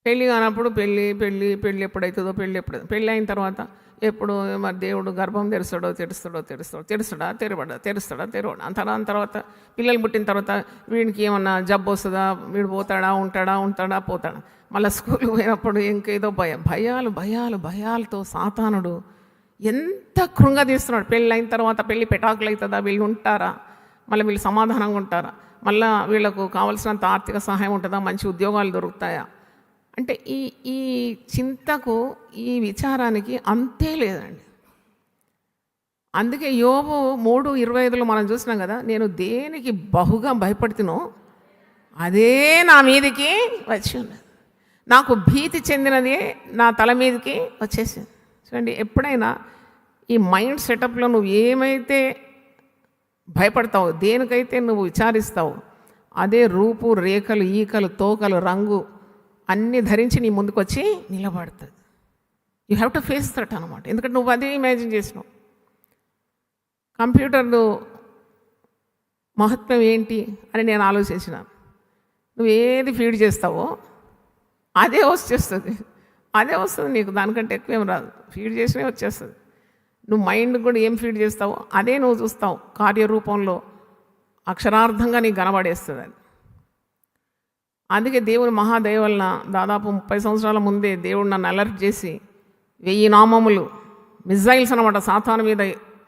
పెళ్ళి కానప్పుడు పెళ్ళి ఎప్పుడవుతుందో, పెళ్ళి అయిన తర్వాత ఎప్పుడు మరి దేవుడు గర్భం తెరుస్తాడా తెరవడా దాని తర్వాత పిల్లలు పుట్టిన తర్వాత వీడికి ఏమన్నా జబ్బు వస్తుందా, వీడు ఉంటాడా పోతాడా, మళ్ళీ స్కూల్కి పోయినప్పుడు ఇంకేదో భయాలతో సాతానుడు ఎంత కృంగదీస్తున్నాడు. పెళ్ళి అయిన తర్వాత పెళ్ళి పెటాకులు అవుతుందా, వీళ్ళు ఉంటారా, మళ్ళీ వీళ్ళు సమాధానంగా ఉంటారా, మళ్ళీ వీళ్ళకు కావాల్సినంత ఆర్థిక సహాయం ఉంటుందా, మంచి ఉద్యోగాలు దొరుకుతాయా, అంటే ఈ చింతకు, ఈ విచారానికి అంతే లేదండి. అందుకే యోబు 3:25 మనం చూసినాం కదా, నేను దేనికి బహుగా భయపడుతునో అదే నా మీదికి వచ్చి ఉన్నది, నాకు భీతి చెందినది నా తల మీదకి వచ్చేసింది. చూడండి, ఎప్పుడైనా ఈ మైండ్ సెటప్లో నువ్వు ఏమైతే భయపడతావు, దేనికైతే నువ్వు విచారిస్తావు, అదే రూపు, రేఖలు, ఈకలు, తోకలు, రంగు అన్నీ ధరించి నీ ముందుకు వచ్చి నిలబడుతుంది. You have to face that అనమాట. ఎందుకంటే నువ్వు అదే ఇమాజిన్ చేసినావు. కంప్యూటర్లు మహత్వం ఏంటి అని నేను ఆలోచించినాను. నువ్వు ఏది ఫీడ్ చేస్తావో అదే వస్తుంది నీకు, దానికంటే ఎక్కువేం రాదు. ఫీడ్ చేసినే వచ్చేస్తుంది. నువ్వు మైండ్ కూడా ఏం ఫీడ్ చేస్తావో అదే నువ్వు చూస్తావు, కార్యరూపంలో అక్షరార్థంగా నీకు కనబడేస్తుంది అది. అందుకే దేవుని మహాదయ వలన దాదాపు 30 సంవత్సరాల ముందే దేవుడు నన్ను అలర్ట్ చేసి 1000 నామములు, మిజైల్స్ అనమాట, సాతాను మీద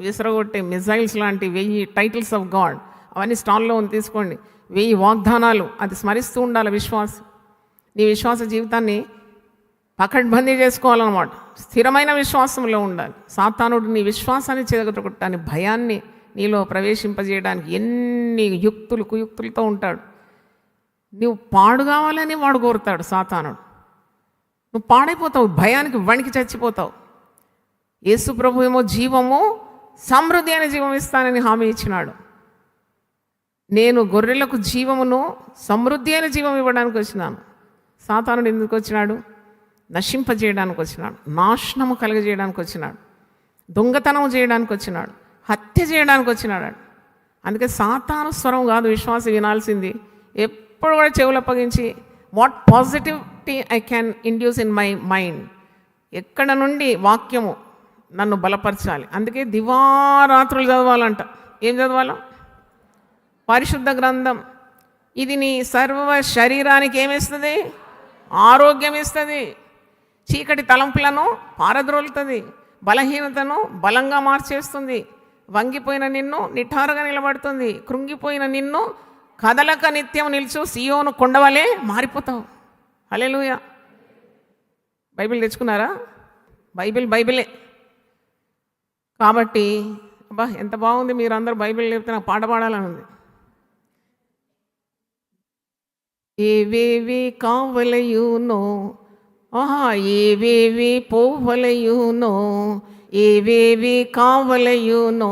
విసరగొట్టే మిజైల్స్ లాంటి 1000 టైటిల్స్ ఆఫ్ గాడ్, అవన్నీ స్టాల్లో తీసుకోండి. 1000 వాగ్దానాలు, అది స్మరిస్తూ ఉండాలి. నీ విశ్వాస జీవితాన్ని పకడ్బందీ చేసుకోవాలన్నమాట. స్థిరమైన విశ్వాసంలో ఉండాలి. సాతానుడు నీ విశ్వాసాన్ని చెదగొట్టని భయాన్ని నీలో ప్రవేశింపజేయడానికి ఎన్ని కుయుక్తులతో ఉంటాడు. నువ్వు పాడు కావాలని వాడు కోరుతాడు సాతానుడు. నువ్వు పాడైపోతావు, భయానికి వణికి చచ్చిపోతావు. యేసు ప్రభు ఏమో జీవము, సమృద్ధి అనే జీవం ఇస్తానని హామీ ఇచ్చినాడు. నేను గొర్రెలకు జీవమును, సమృద్ధి అయిన జీవం ఇవ్వడానికి వచ్చినాను. సాతానుడు ఎందుకు వచ్చినాడు? నశింపజేయడానికి వచ్చినాడు, నాశనము కలుగజేయడానికి వచ్చినాడు, దొంగతనం చేయడానికి వచ్చినాడు, హత్య చేయడానికి వచ్చినాడు. అందుకే సాతాను స్వరం కాదు విశ్వాసం వినాల్సింది. ఎప్పుడు కూడా చెవులు అప్పగించి what positivity I can induce in my mind, ఎక్కడ నుండి వాక్యము నన్ను బలపరచాలి. అందుకే దివారాత్రులు చదవాలంట. ఏం చదవాలో? పరిశుద్ధ గ్రంథం. ఇది నీ సర్వ శరీరానికి ఏమిస్తుంది? ఆరోగ్యం ఇస్తుంది. చీకటి తలంపులను పారద్రోలుతుంది. బలహీనతను బలంగా మార్చేస్తుంది. వంగిపోయిన నిన్ను నిఠారుగా నిలబడుతుంది. కృంగిపోయిన నిన్ను కదలక నిత్యం నిలుచు సియోను కొండవలే మారిపోతావు. హల్లెలూయా. బైబిల్ తెచ్చుకున్నారా? బైబిలే. కాబట్టి అబ్బా ఎంత బాగుంది, మీరు అందరూ బైబిల్ చెప్తే నాకు పాట పాడాలని ఉంది. ఏవేవి కావలయునో, ఏవేవి పోవలయునో, ఏవేవి కావలయునో,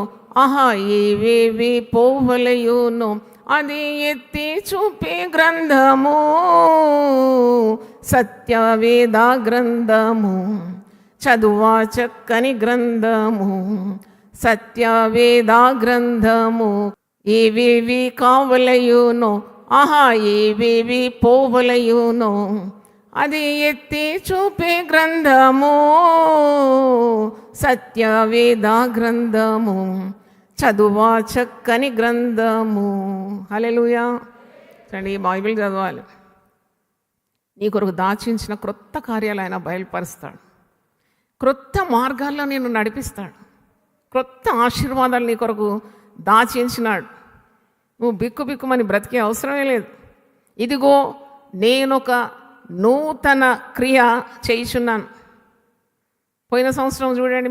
ఏవేవి పోవలయునో, అది ఎత్తి చూపే గ్రంథము, సత్యవేద గ్రంథము, చదువా చక్కని గ్రంథము, సత్యవేద గ్రంథము. ఏవేవి కావలయునో, ఏవేవి పోవలయునో, అది ఎత్తి చూపే గ్రంథము, సత్యవేద గ్రంథము, చదువా చక్కని గ్రంథము. హల్లెలూయా. చూడండి, ఈ బైబిల్ చదవాలి. నీ కొరకు దాచించిన క్రొత్త కార్యాలు ఆయన బయలుపరుస్తాడు. క్రొత్త మార్గాల్లో నేను నడిపిస్తాడు. క్రొత్త ఆశీర్వాదాలు నీ కొరకు దాచించినాడు. నువ్వు బిక్కుమని బ్రతికే అవసరమే లేదు. ఇదిగో నేనొక నూతన క్రియ చేయుచున్నాను. పోయిన సంవత్సరం చూడండి,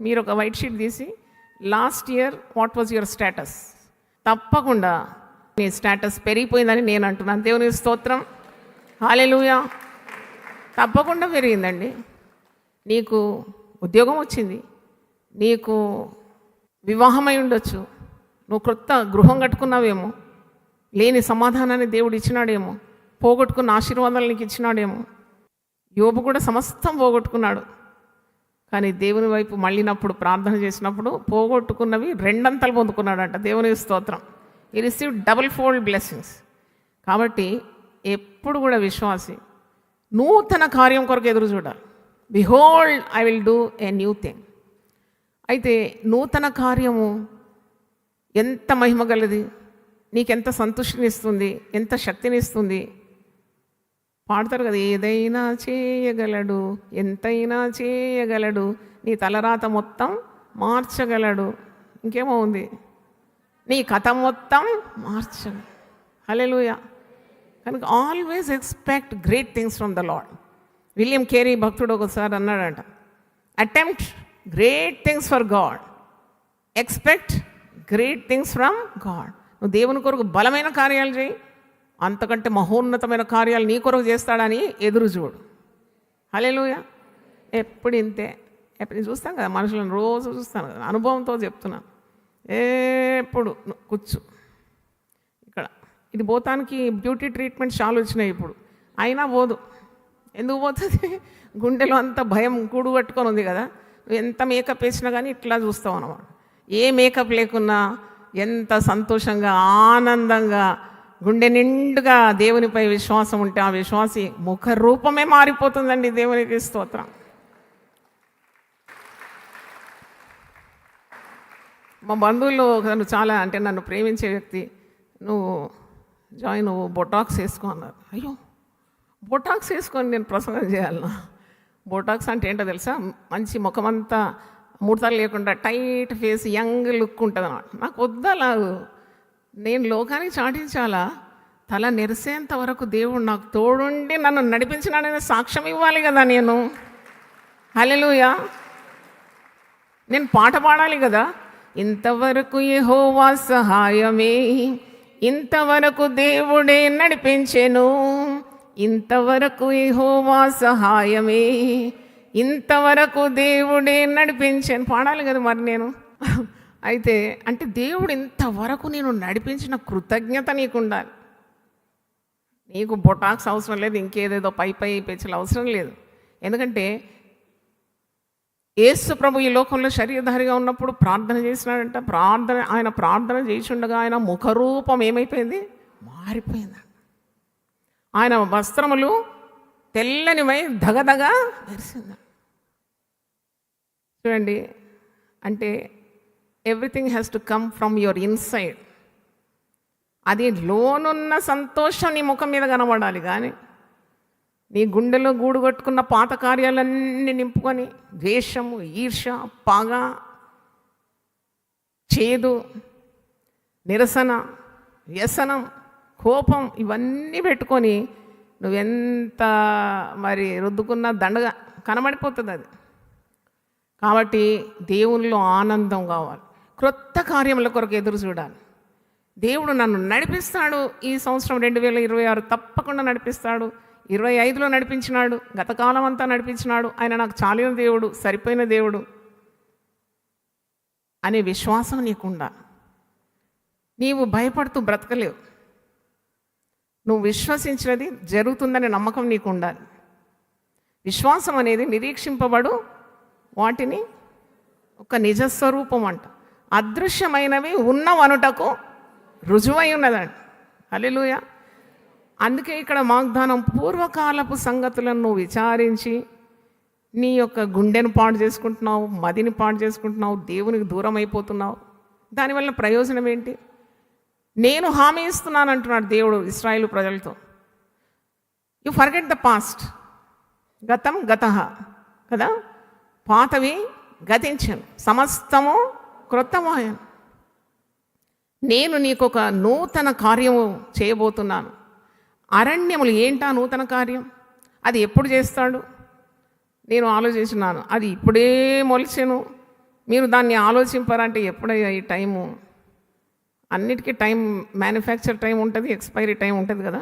మీరు ఒక వైట్ షీట్ తీసి last year what was your status. తప్పకుండా నీ స్టేటస్ పెరిగిపోయిందని నేను అంటున్నాను. దేవుని స్తోత్రం. హల్లెలూయా. తప్పకుండా పెరిగిందండి. నీకు ఉద్యోగం వచ్చింది, నీకు వివాహమై ఉండొచ్చు, నువ్వు క్రొత్త గృహం కట్టుకున్నావేమో, లేని సమాధానాన్ని దేవుడు ఇచ్చినాడేమో, పోగొట్టుకున్న ఆశీర్వాదాలు నీకు ఇచ్చినాడేమో. యోబు కూడా సమస్తం పోగొట్టుకున్నాడు, కానీ దేవుని వైపు మళ్ళినప్పుడు ప్రార్థన చేసినప్పుడు పోగొట్టుకున్నవి రెండంతలు పొందుకున్నాడంట. దేవుని స్తోత్రం. ఈ రిసీవ్ డబుల్ ఫోల్డ్ బ్లెస్సింగ్స్. కాబట్టి ఎప్పుడు కూడా విశ్వాసి నూతన కార్యం కొరకు ఎదురు చూడాలి. Behold I will do a new thing. అయితే నూతన కార్యము ఎంత మహిమ గలది, నీకెంత సంతృష్టినిస్తుంది, ఎంత శక్తినిస్తుంది. పాడతారు కదా, ఏదైనా చేయగలడు, ఎంతైనా చేయగలడు, నీ తలరాత మొత్తం మార్చగలడు. ఇంకేమో ఉంది, నీ కథ మొత్తం మార్చగలడు. హల్లెలూయా. కనుక always expect great things from the Lord. William Carey భక్తుడు ఒకసారి అన్నాడంట, attempt great things for God, expect great things from God. నువ్వు దేవుని కొరకు బలమైన కార్యాలు చేయి, అంతకంటే మహోన్నతమైన కార్యాలు నీ కొరకు చేస్తాడని ఎదురు చూడు. హల్లెలూయా. ఎప్పుడు ఇంతే. ఎప్పుడు చూస్తాం కదా, మనుషులను రోజు చూస్తాను కదా, అనుభవంతో చెప్తున్నాను. ఎప్పుడు కూర్చు ఇక్కడ. ఇది పోతానికి బ్యూటీ ట్రీట్మెంట్ చాలా వచ్చినాయి ఇప్పుడు, అయినా పోదు. ఎందుకు పోతుంది? గుండెలో అంత భయం కూడు కట్టుకొని ఉంది కదా. నువ్వు ఎంత మేకప్ వేసినా కానీ ఇట్లా చూస్తావు అన్నమాట. ఏ మేకప్ లేకున్నా ఎంత సంతోషంగా ఆనందంగా గుండె నిండుగా దేవునిపై విశ్వాసం ఉంటే ఆ విశ్వాసి ముఖ రూపమే మారిపోతుందండి. దేవునికి స్తోత్రం. మా బంధువుల్లో ఒకరు చాలా, అంటే నన్ను ప్రేమించే వ్యక్తి, నువ్వు బొటాక్స్ వేసుకో అన్నారు. అయ్యో, బొటాక్స్ వేసుకొని నేను ప్రసంగం చేయాలన్నా? బొటాక్స్ అంటే ఏంటో తెలుసా? మంచి ముఖమంతా ముడతలు లేకుండా టైట్ ఫేస్, యంగ్ లుక్ ఉంటుంది అన్నమాట. నాకు వద్దలాగు. నేను లోకానికి చాటించాలా? తల నెరిసేంత వరకు దేవుడు నాకు తోడుండి నన్ను నడిపించినాడనే సాక్ష్యం ఇవ్వాలి కదా నేను. హల్లెలూయా. నేను పాట పాడాలి కదా, ఇంతవరకు యెహోవా సహాయమే, ఇంతవరకు దేవుడే నడిపించెను, ఇంతవరకు యెహోవా సహాయమే, ఇంతవరకు దేవుడే నడిపించాను. పాడాలి కదా మరి నేను. అయితే అంటే దేవుడు ఇంతవరకు నేను నడిపించిన కృతజ్ఞత నీకు ఉండాలి. నీకు బొటాక్స్ అవసరం లేదు, ఇంకేదేదో పై పెంచలు అవసరం లేదు. ఎందుకంటే యేసు ప్రభు ఈ లోకంలో శరీరధారిగా ఉన్నప్పుడు ప్రార్థన చేసినాడంట. ఆయన ప్రార్థన చేసిండగా ఆయన ముఖరూపం ఏమైపోయింది? మారిపోయింది. ఆయన వస్త్రములు తెల్లనివై దగదగా మెరిసింది. చూడండి, అంటే everything has to come from your inside. అది లోనున్న సంతోషం నీ ముఖం మీద కనబడాలి, కానీ నీ గుండెలో గూడు కట్టుకున్న పాత కార్యాలన్నీ నింపుకొని ద్వేషము, ఈర్ష, పగ, చేదు, నిరసన, వ్యసనం, కోపం ఇవన్నీ పెట్టుకొని నువ్వెంత మరి రుద్దుకున్న దండగా కనబడిపోతుంది అది. కాబట్టి దేవునిలో ఆనందం కావాలి, క్రొత్త కార్యముల కొరకు ఎదురు చూడాలి. దేవుడు నన్ను నడిపిస్తాడు, ఈ సంవత్సరం 2026 తప్పకుండా నడిపిస్తాడు. 25లో నడిపించినాడు, గతకాలం అంతా నడిపించినాడు. ఆయన నాకు చాలిన దేవుడు, సరిపోయిన దేవుడు అనే విశ్వాసం నీకుందా? నీవు భయపడుతూ బ్రతకలేవు. నువ్వు విశ్వసించినది జరుగుతుందనే నమ్మకం నీకు ఉండాలి. విశ్వాసం అనేది నిరీక్షింపబడు వాటిని ఒక నిజస్వరూపం అంట, అదృశ్యమైనవి ఉన్నవనుటకు రుజువై ఉన్నదండి. హల్లెలూయా. అందుకే ఇక్కడ వాగ్దానం, పూర్వకాలపు సంగతులను నువ్వు విచారించి నీ యొక్క గుండెను పాడు చేసుకుంటున్నావు, మదిని పాడు చేసుకుంటున్నావు, దేవునికి దూరం అయిపోతున్నావు. దానివల్ల ప్రయోజనం ఏంటి? నేను హామీ ఇస్తున్నాను అంటున్నాడు దేవుడు ఇశ్రాయేలు ప్రజలతో. You forget the past. గతం గతః కదా, పాతవి గతించను, సమస్తము క్రొత్తమాయను. నేను నీకు ఒక నూతన కార్యము చేయబోతున్నాను. అరణ్యములు ఏంటా నూతన కార్యం? అది ఎప్పుడు చేస్తాడు? నేను ఆలోచించినాను, అది ఇప్పుడే మొలిచెను. మీరు దాన్ని ఆలోచింపారంటే ఎప్పుడయ్యా ఈ టైము? అన్నిటికీ టైం, మ్యానుఫ్యాక్చర్ టైం ఉంటుంది, ఎక్స్పైరీ టైం ఉంటుంది కదా.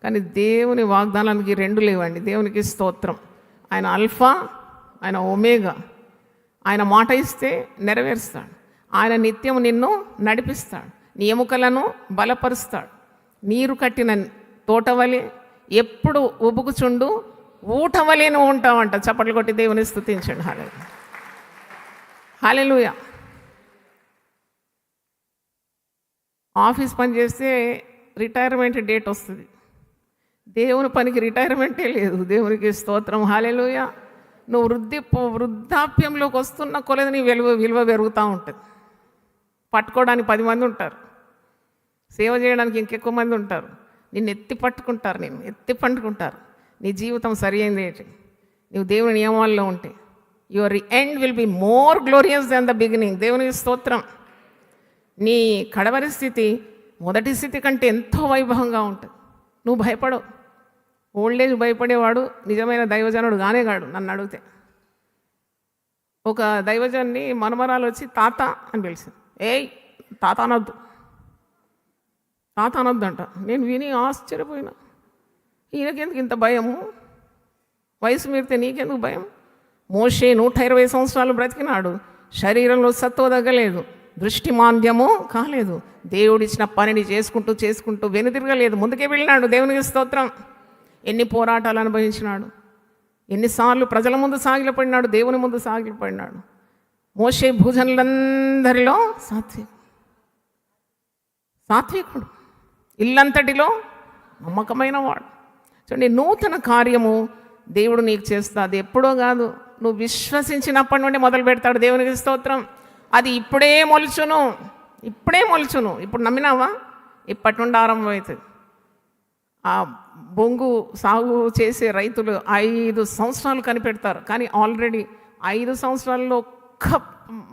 కానీ దేవుని వాగ్దానానికి రెండు లేవండి. దేవునికి స్తోత్రం. ఆయన అల్ఫా, ఆయన ఒమేగా. ఆయన మాట ఇస్తే నెరవేరుస్తాడు. ఆయన నిత్యం నిన్ను నడిపిస్తాడు, నీ ఎముకలను బలపరుస్తాడు. నీరు కట్టిన తోటవలే ఎప్పుడు ఉబుకుచుండు ఊటవలే నువ్వు ఉంటావంట. చప్పట్లు కొట్టి దేవుని స్తుతించండి. హల్లెలూయా, హల్లెలూయా. ఆఫీస్ పని చేస్తే రిటైర్మెంట్ డేట్ వస్తుంది, దేవుని పనికి రిటైర్మెంటే లేదు. దేవునికి స్తోత్రం. హల్లెలూయా. నువ్వు వృద్ధాప్యంలోకి వస్తున్న కొలది నీ విలువ పెరుగుతూ ఉంటుంది. పట్టుకోవడానికి 10 మంది ఉంటారు, సేవ చేయడానికి ఇంకెక్కువ మంది ఉంటారు. నిన్ను ఎత్తి పట్టుకుంటారు. నీ జీవితం సరి అయింది ఏంటి? నువ్వు దేవుని నియమాల్లో ఉంటే your end will be more glorious than the beginning. దేవునికి స్తోత్రం. నీ కడవరి స్థితి మొదటి స్థితి కంటే ఎంతో వైభవంగా ఉంటుంది. నువ్వు భయపడవు. ఓల్డేజ్ భయపడేవాడు నిజమైన దైవజనుడు కానే కాడు. నన్ను అడిగితే ఒక దైవజన్ని మనమరాలు వచ్చి తాత అని పిలిచింది. ఏయ్ తాత అనొద్దంట. నేను విని ఆశ్చర్యపోయినా. ఈయనకెందుకు ఇంత భయము? వయసు మీరితే నీకెందుకు భయం? మోషే 120 సంవత్సరాలు బ్రతికినాడు, శరీరంలో సత్తువ తగ్గలేదు, దృష్టి మాంద్యము కాలేదు. దేవుడిచ్చిన పనిని చేసుకుంటూ వెనుతిరగలేదు, ముందుకే వెళ్ళినాడు. దేవునికి స్తోత్రం. ఎన్ని పోరాటాలు అనుభవించినాడు, ఎన్నిసార్లు ప్రజల ముందు సాగిలపడినాడు, దేవుని ముందు సాగిలపడినాడు. మోషే భూజనులందరిలో సాత్వికుడు, ఇల్లంతటిలో నమ్మకమైన వాడు. చూడండి, నూతన కార్యము దేవుడు నీకు చేస్తా. అది ఎప్పుడో కాదు, నువ్వు విశ్వసించినప్పటి నుండి మొదలు పెడతాడు. దేవునికి స్తోత్రం. అది ఇప్పుడే మొలుచును. ఇప్పుడు నమ్మినావా? ఇప్పటి నుండి ఆరంభం అవుతుంది. ఆ బొంగు సాగు చేసే రైతులు 5 సంవత్సరాలు కనిపెడతారు, కానీ ఆల్రెడీ 5 సంవత్సరాల్లో ఒక్క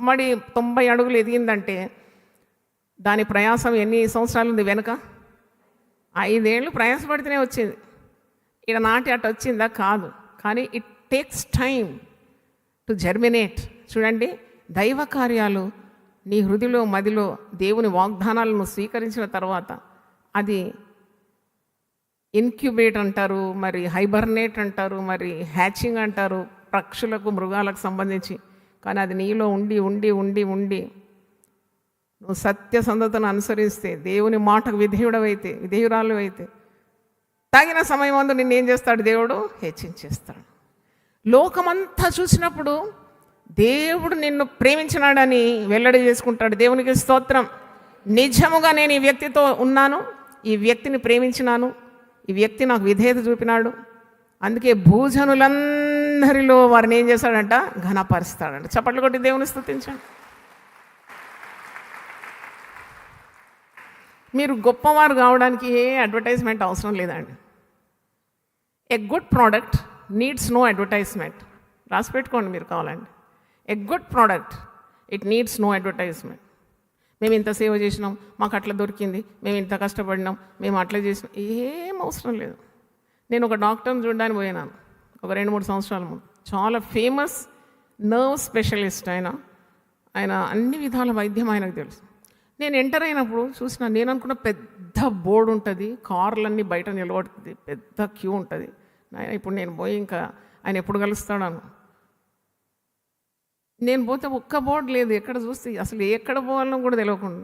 మడి 90 అడుగులు ఎదిగిందంటే దాని ప్రయాసం ఎన్ని సంవత్సరాలు ఉంది వెనుక? 5 ఏళ్ళు ప్రయాసపడితేనే వచ్చింది. ఇక్కడ నాటి అటు వచ్చిందా? కాదు. కానీ it takes time to germinate. చూడండి, దైవ కార్యాలు నీ హృదయలో మదిలో దేవుని వాగ్దానాలను స్వీకరించిన తర్వాత అది ఇన్క్యుబేట్ అంటారు, మరి హైబర్నేట్ అంటారు, మరి హ్యాచింగ్ అంటారు, పక్షులకు మృగాలకు సంబంధించి. కానీ అది నీలో ఉండి ఉండి ఉండి ఉండి నువ్వు సత్యసంధతను అనుసరిస్తే, దేవుని మాటకు విధేయురాలు అయితే తగిన సమయం అందు నిన్నేం చేస్తాడు? దేవుడు హెచ్చించేస్తాడు. లోకమంతా చూసినప్పుడు దేవుడు నిన్ను ప్రేమించినాడని వెల్లడి చేసుకుంటాడు. దేవునికి స్తోత్రం. నిజముగా నేను ఈ వ్యక్తితో ఉన్నాను, ఈ వ్యక్తిని ప్రేమించినాను, ఈ వ్యక్తి నాకు విధేయత చూపినాడు, అందుకే భూజనులందరూ అందరిలో వారిని ఏం చేస్తాడంట? ఘనపరుస్తాడంట. చప్పట్లు కొట్టి దేవుని స్తుతించండి. మీరు గొప్పవారు కావడానికి ఏ అడ్వర్టైజ్మెంట్ అవసరం లేదండి. A good product needs no advertisement. రాసి పెట్టుకోండి మీరు కావాలండి. A good product it needs no advertisement. మేము ఇంత సేవ చేసినాం, మాకు అట్లా దొరికింది, మేము ఇంత కష్టపడినాం, మేము అట్లా చేసినాం, ఏం అవసరం లేదు. నేను ఒక డాక్టర్ని చూడడానికి పోయినాను ఒక 2-3 సంవత్సరాల ముందు. చాలా ఫేమస్ నర్వ్ స్పెషలిస్ట్ ఆయన అన్ని విధాల వైద్యం ఆయనకు తెలుసు. నేను ఎంటర్ అయినప్పుడు చూసిన, నేను అనుకున్న పెద్ద బోర్డు ఉంటుంది, కార్లన్నీ బయట నిలబడుతుంది, పెద్ద క్యూ ఉంటుంది. ఇప్పుడు నేను పోయి ఇంకా ఆయన ఎప్పుడు కలుస్తాడను. నేను పోతే ఒక్క బోర్డు లేదు, ఎక్కడ చూస్తే అసలు ఎక్కడ పోవాలో కూడా తెలియకుండా.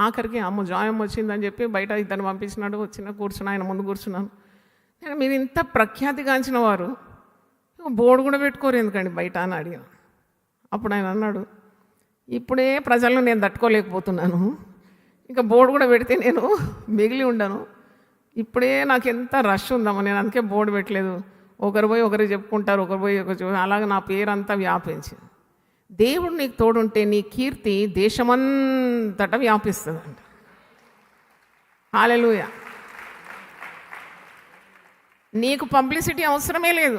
ఆఖరికి అమ్మ జాయం వచ్చిందని చెప్పి బయట ఇద్దరిని పంపించినాడు. కూర్చున్నా, ఆయన ముందు కూర్చున్నాను. నేను, మీరు ఇంత ప్రఖ్యాతిగాంచిన వారు బోర్డు కూడా పెట్టుకోరు ఎందుకండి బయట అని అడిగాను. అప్పుడు ఆయన అన్నాడు, ఇప్పుడే ప్రజలను నేను తట్టుకోలేకపోతున్నాను, ఇంకా బోర్డు కూడా పెడితే నేను మిగిలి ఉండను. ఇప్పుడే నాకు ఎంత రష్ ఉందమ్మా, నేను అందుకే బోర్డు పెట్టలేదు. ఒకరు పోయి ఒకరు చెప్పుకుంటారు, ఒకరు పోయి ఒకరు, అలాగే నా పేరంతా వ్యాపించింది. దేవుడు నీకు తోడుంటే నీ కీర్తి దేశమంతటా వ్యాపిస్తుందంట. హల్లెలూయా. నీకు పబ్లిసిటీ అవసరమే లేదు,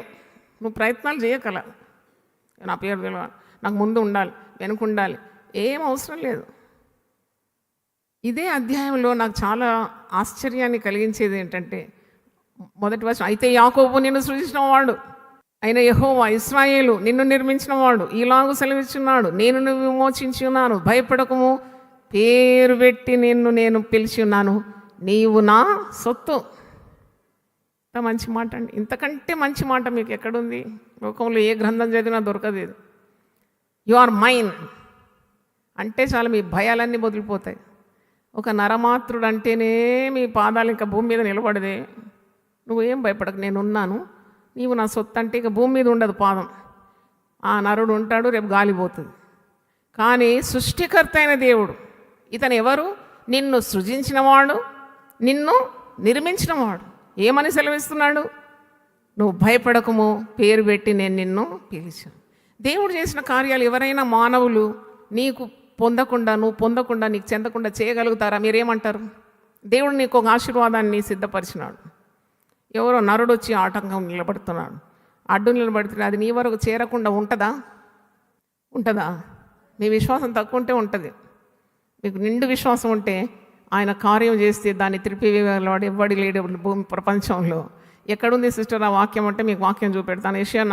నువ్వు ప్రయత్నాలు చేయగల. నా పేరు తెలవాలి, నాకు ముందు ఉండాలి, వెనుక ఉండాలి, ఏం అవసరం లేదు. ఇదే అధ్యాయంలో నాకు చాలా ఆశ్చర్యాన్ని కలిగించేది ఏంటంటే, మొదటి వచనం, అయితే యాకోబు నిన్ను సృజించిన వాడు అయిన యెహోవా ఇశ్రాయేలు నిన్ను నిర్మించిన వాడు ఇలాగూ సెలవిస్తున్నాడు, నేను నువ్వు విమోచించి ఉన్నాను, భయపడకము, పేరు పెట్టి నేను పిలిచి ఉన్నాను, నీవు నా సొత్తు. ఇంత మంచి మాట అండి, ఇంతకంటే మంచి మాట మీకు ఎక్కడుంది? లోకంలో ఏ గ్రంథం చదివినా దొరకదు ఇది. యు ఆర్ మైన్ అంటే చాలా మీ భయాలన్నీ వదిలిపోతాయి. ఒక నరమాత్రుడు అంటేనే మీ పాదాలు ఇంకా భూమి మీద నిలబడదే. నువ్వేం భయపడకు, నేనున్నాను, నీవు నా సొత్తు అంటే ఇక భూమి మీద ఉండదు పాదం. ఆ నరుడు ఉంటాడు, రేపు గాలిపోతుంది. కానీ సృష్టికర్త అయిన దేవుడు ఇతను ఎవరు? నిన్ను సృజించినవాడు, నిన్ను నిర్మించినవాడు. ఏమని సెలవిస్తున్నాడు? నువ్వు భయపడకము, పేరు పెట్టి నేను నిన్ను పిలిచాను. దేవుడు చేసిన కార్యాలు ఎవరైనా మానవులు నీకు పొందకుండా, నువ్వు పొందకుండా, నీకు చెందకుండా చేయగలుగుతారా? మీరేమంటారు? దేవుడు నీకు ఒక ఆశీర్వాదాన్ని సిద్ధపరిచినాడు. ఎవరో నరుడు వచ్చి ఆటంకం నిలబడుతున్నాడు, అడ్డు నిలబడుతున్నాడు, అది నీ వరకు చేరకుండా ఉంటుందా? నీ విశ్వాసం తక్కువ ఉంటే ఉంటుంది. మీకు నిండు విశ్వాసం ఉంటే ఆయన కార్యం చేస్తే దాన్ని త్రిపివేవాడు ఎవ్వడి లేడు భూమి ప్రపంచంలో. ఎక్కడుంది సిస్టర్ ఆ వాక్యం అంటే మీకు వాక్యం చూపెడతాను. యెషయా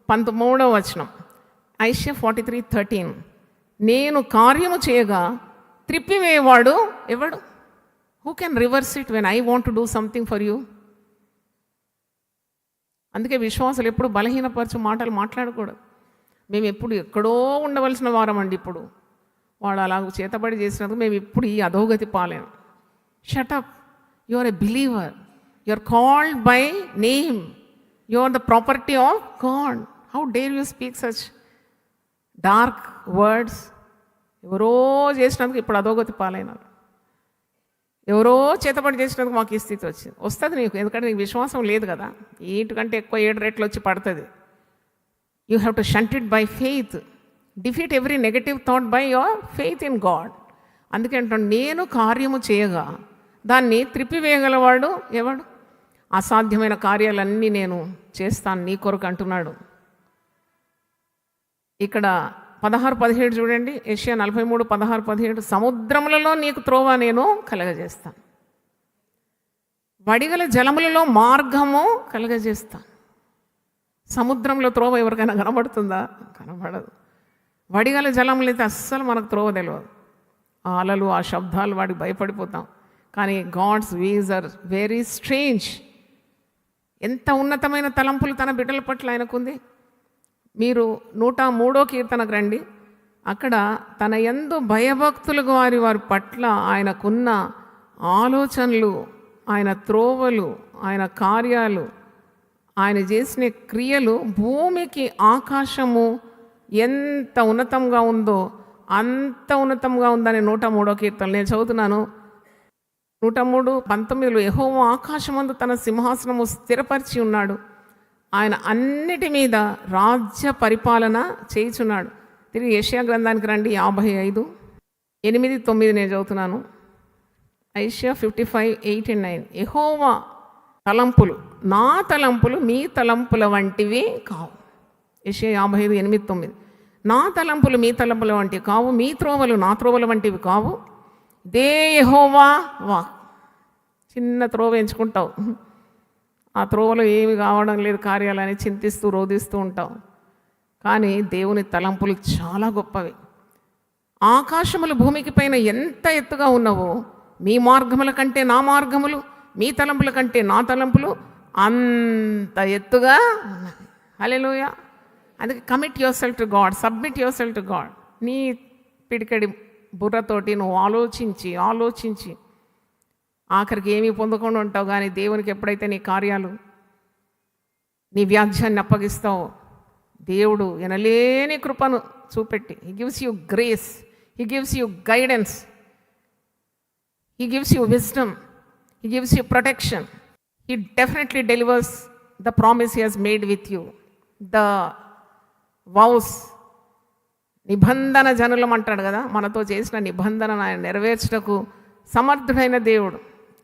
43:13. ఐషియా 43:13. నేను కార్యము చేయగా త్రిప్పివేవాడు ఎవడు? Who can reverse it when I want to do something for you? అందుకే విశ్వాసాలు ఎప్పుడు బలహీనపరచు మాటలు మాట్లాడకూడదు. మేము ఎప్పుడు ఎక్కడో ఉండవలసిన వారం అండి. ఇప్పుడు వాడు అలా చేతబడి చేసినందుకు మేము ఇప్పుడు ఈ అధోగతి పాలేము. Shut up, you are a believer, you are called by name, you are the property of God. How dare you speak such dark words? ఎవరో చేసినందుకు ఇప్పుడు అధోగతి పాలైనారు. ఎవరో చేతబడి చేసినందుకు మాకు ఈ స్థితి వచ్చింది. వస్తుంది నీకు, ఎందుకంటే నీకు విశ్వాసం లేదు కదా. వీటికంటే ఎక్కువ 7 రెట్లు వచ్చి పడుతుంది. You have to shunt it by faith. Defeat every negative taught by your faith in God. అందుకే అంటాడు, నేను కార్యము చేయగా దాన్ని త్రిప్పివేయగలవాడు ఎవడు? అసాధ్యమైన కార్యాలన్నీ నేను చేస్తాను నీ కొరకు అంటున్నాడు. ఇక్కడ 16-17 చూడండి. యెషయా 43:16-17. సముద్రములలో నీకు త్రోవ నేను కలగజేస్తాను, వడిగల జలములలో మార్గము కలగజేస్తాను. సముద్రంలో త్రోవ ఎవరికైనా కనబడుతుందా? కనబడదు. వడిగల జలములు అయితే అస్సలు మనకు త్రోవ తెలియదు. ఆ అలలు, ఆ శబ్దాలు, వాడికి భయపడిపోతాం. కానీ God's ways are very strange. ఎంత ఉన్నతమైన తలంపులు తన బిడ్డల పట్ల ఆయనకుంది. మీరు 103వ కీర్తనకు రండి. అక్కడ తన యందు భయభక్తులకు వారి పట్ల ఆయనకున్న ఆలోచనలు, ఆయన త్రోవలు, ఆయన కార్యాలు, ఆయన చేసిన క్రియలు భూమికి ఆకాశము ఎంత ఉన్నతంగా ఉందో అంత ఉన్నతంగా ఉందని 103వ కీర్తన నేను చదువుతున్నాను. 103:19. యెహోవా ఆకాశమందు తన సింహాసనము స్థిరపరిచి ఉన్నాడు, ఆయన అన్నిటి మీద రాజ్య పరిపాలన చేయుచున్నాడు. తిరిగి యెషయా గ్రంథానికి రండి, 55, 8, 9 నేను చదువుతున్నాను. ఐషియా 55, 8 and 9. యెహోవా తలంపులు నా తలంపులు మీ తలంపుల వంటివి కావు. యెషయా 55, 8, 9. నా తలంపులు మీ తలంపుల వంటివి కావు, మీ త్రోవలు నా త్రోవల వంటివి కావు. They Jehovah walk. చిన్న త్రోవ ఎంచుకుంటావు, ఆ త్రోవలో ఏమి కావడం లేదు కార్యాలని చింతిస్తూ రోధిస్తూ ఉంటావు. కానీ దేవుని తలంపులు చాలా గొప్పవి. ఆకాశములు భూమికి పైన ఎంత ఎత్తుగా ఉన్నవో మీ మార్గముల కంటే నా మార్గములు, మీ తలంపుల కంటే నా తలంపులు అంత ఎత్తుగా ఉన్నవి. హల్లెలూయా. అందుకే commit your self to God, submit your self to God. నీ పిడికడి బుర్రతోటి నువ్వు ఆలోచించి ఆఖరికి ఏమీ పొందకుండా ఉంటావు. కానీ దేవునికి ఎప్పుడైతే నీ కార్యాలు, నీ వ్యాజ్యాన్ని అప్పగిస్తావో దేవుడు ఎనలేని కృపను చూపెట్టి, he gives you grace, he gives you guidance, he gives you wisdom, he gives you protection. He definitely delivers the promise he he's made with you, the vows. నిబంధన జనులం అంటాడు కదా, మనతో చేసిన నిబంధనను ఆయన నెరవేర్చుటకు సమర్థుడైన దేవుడు.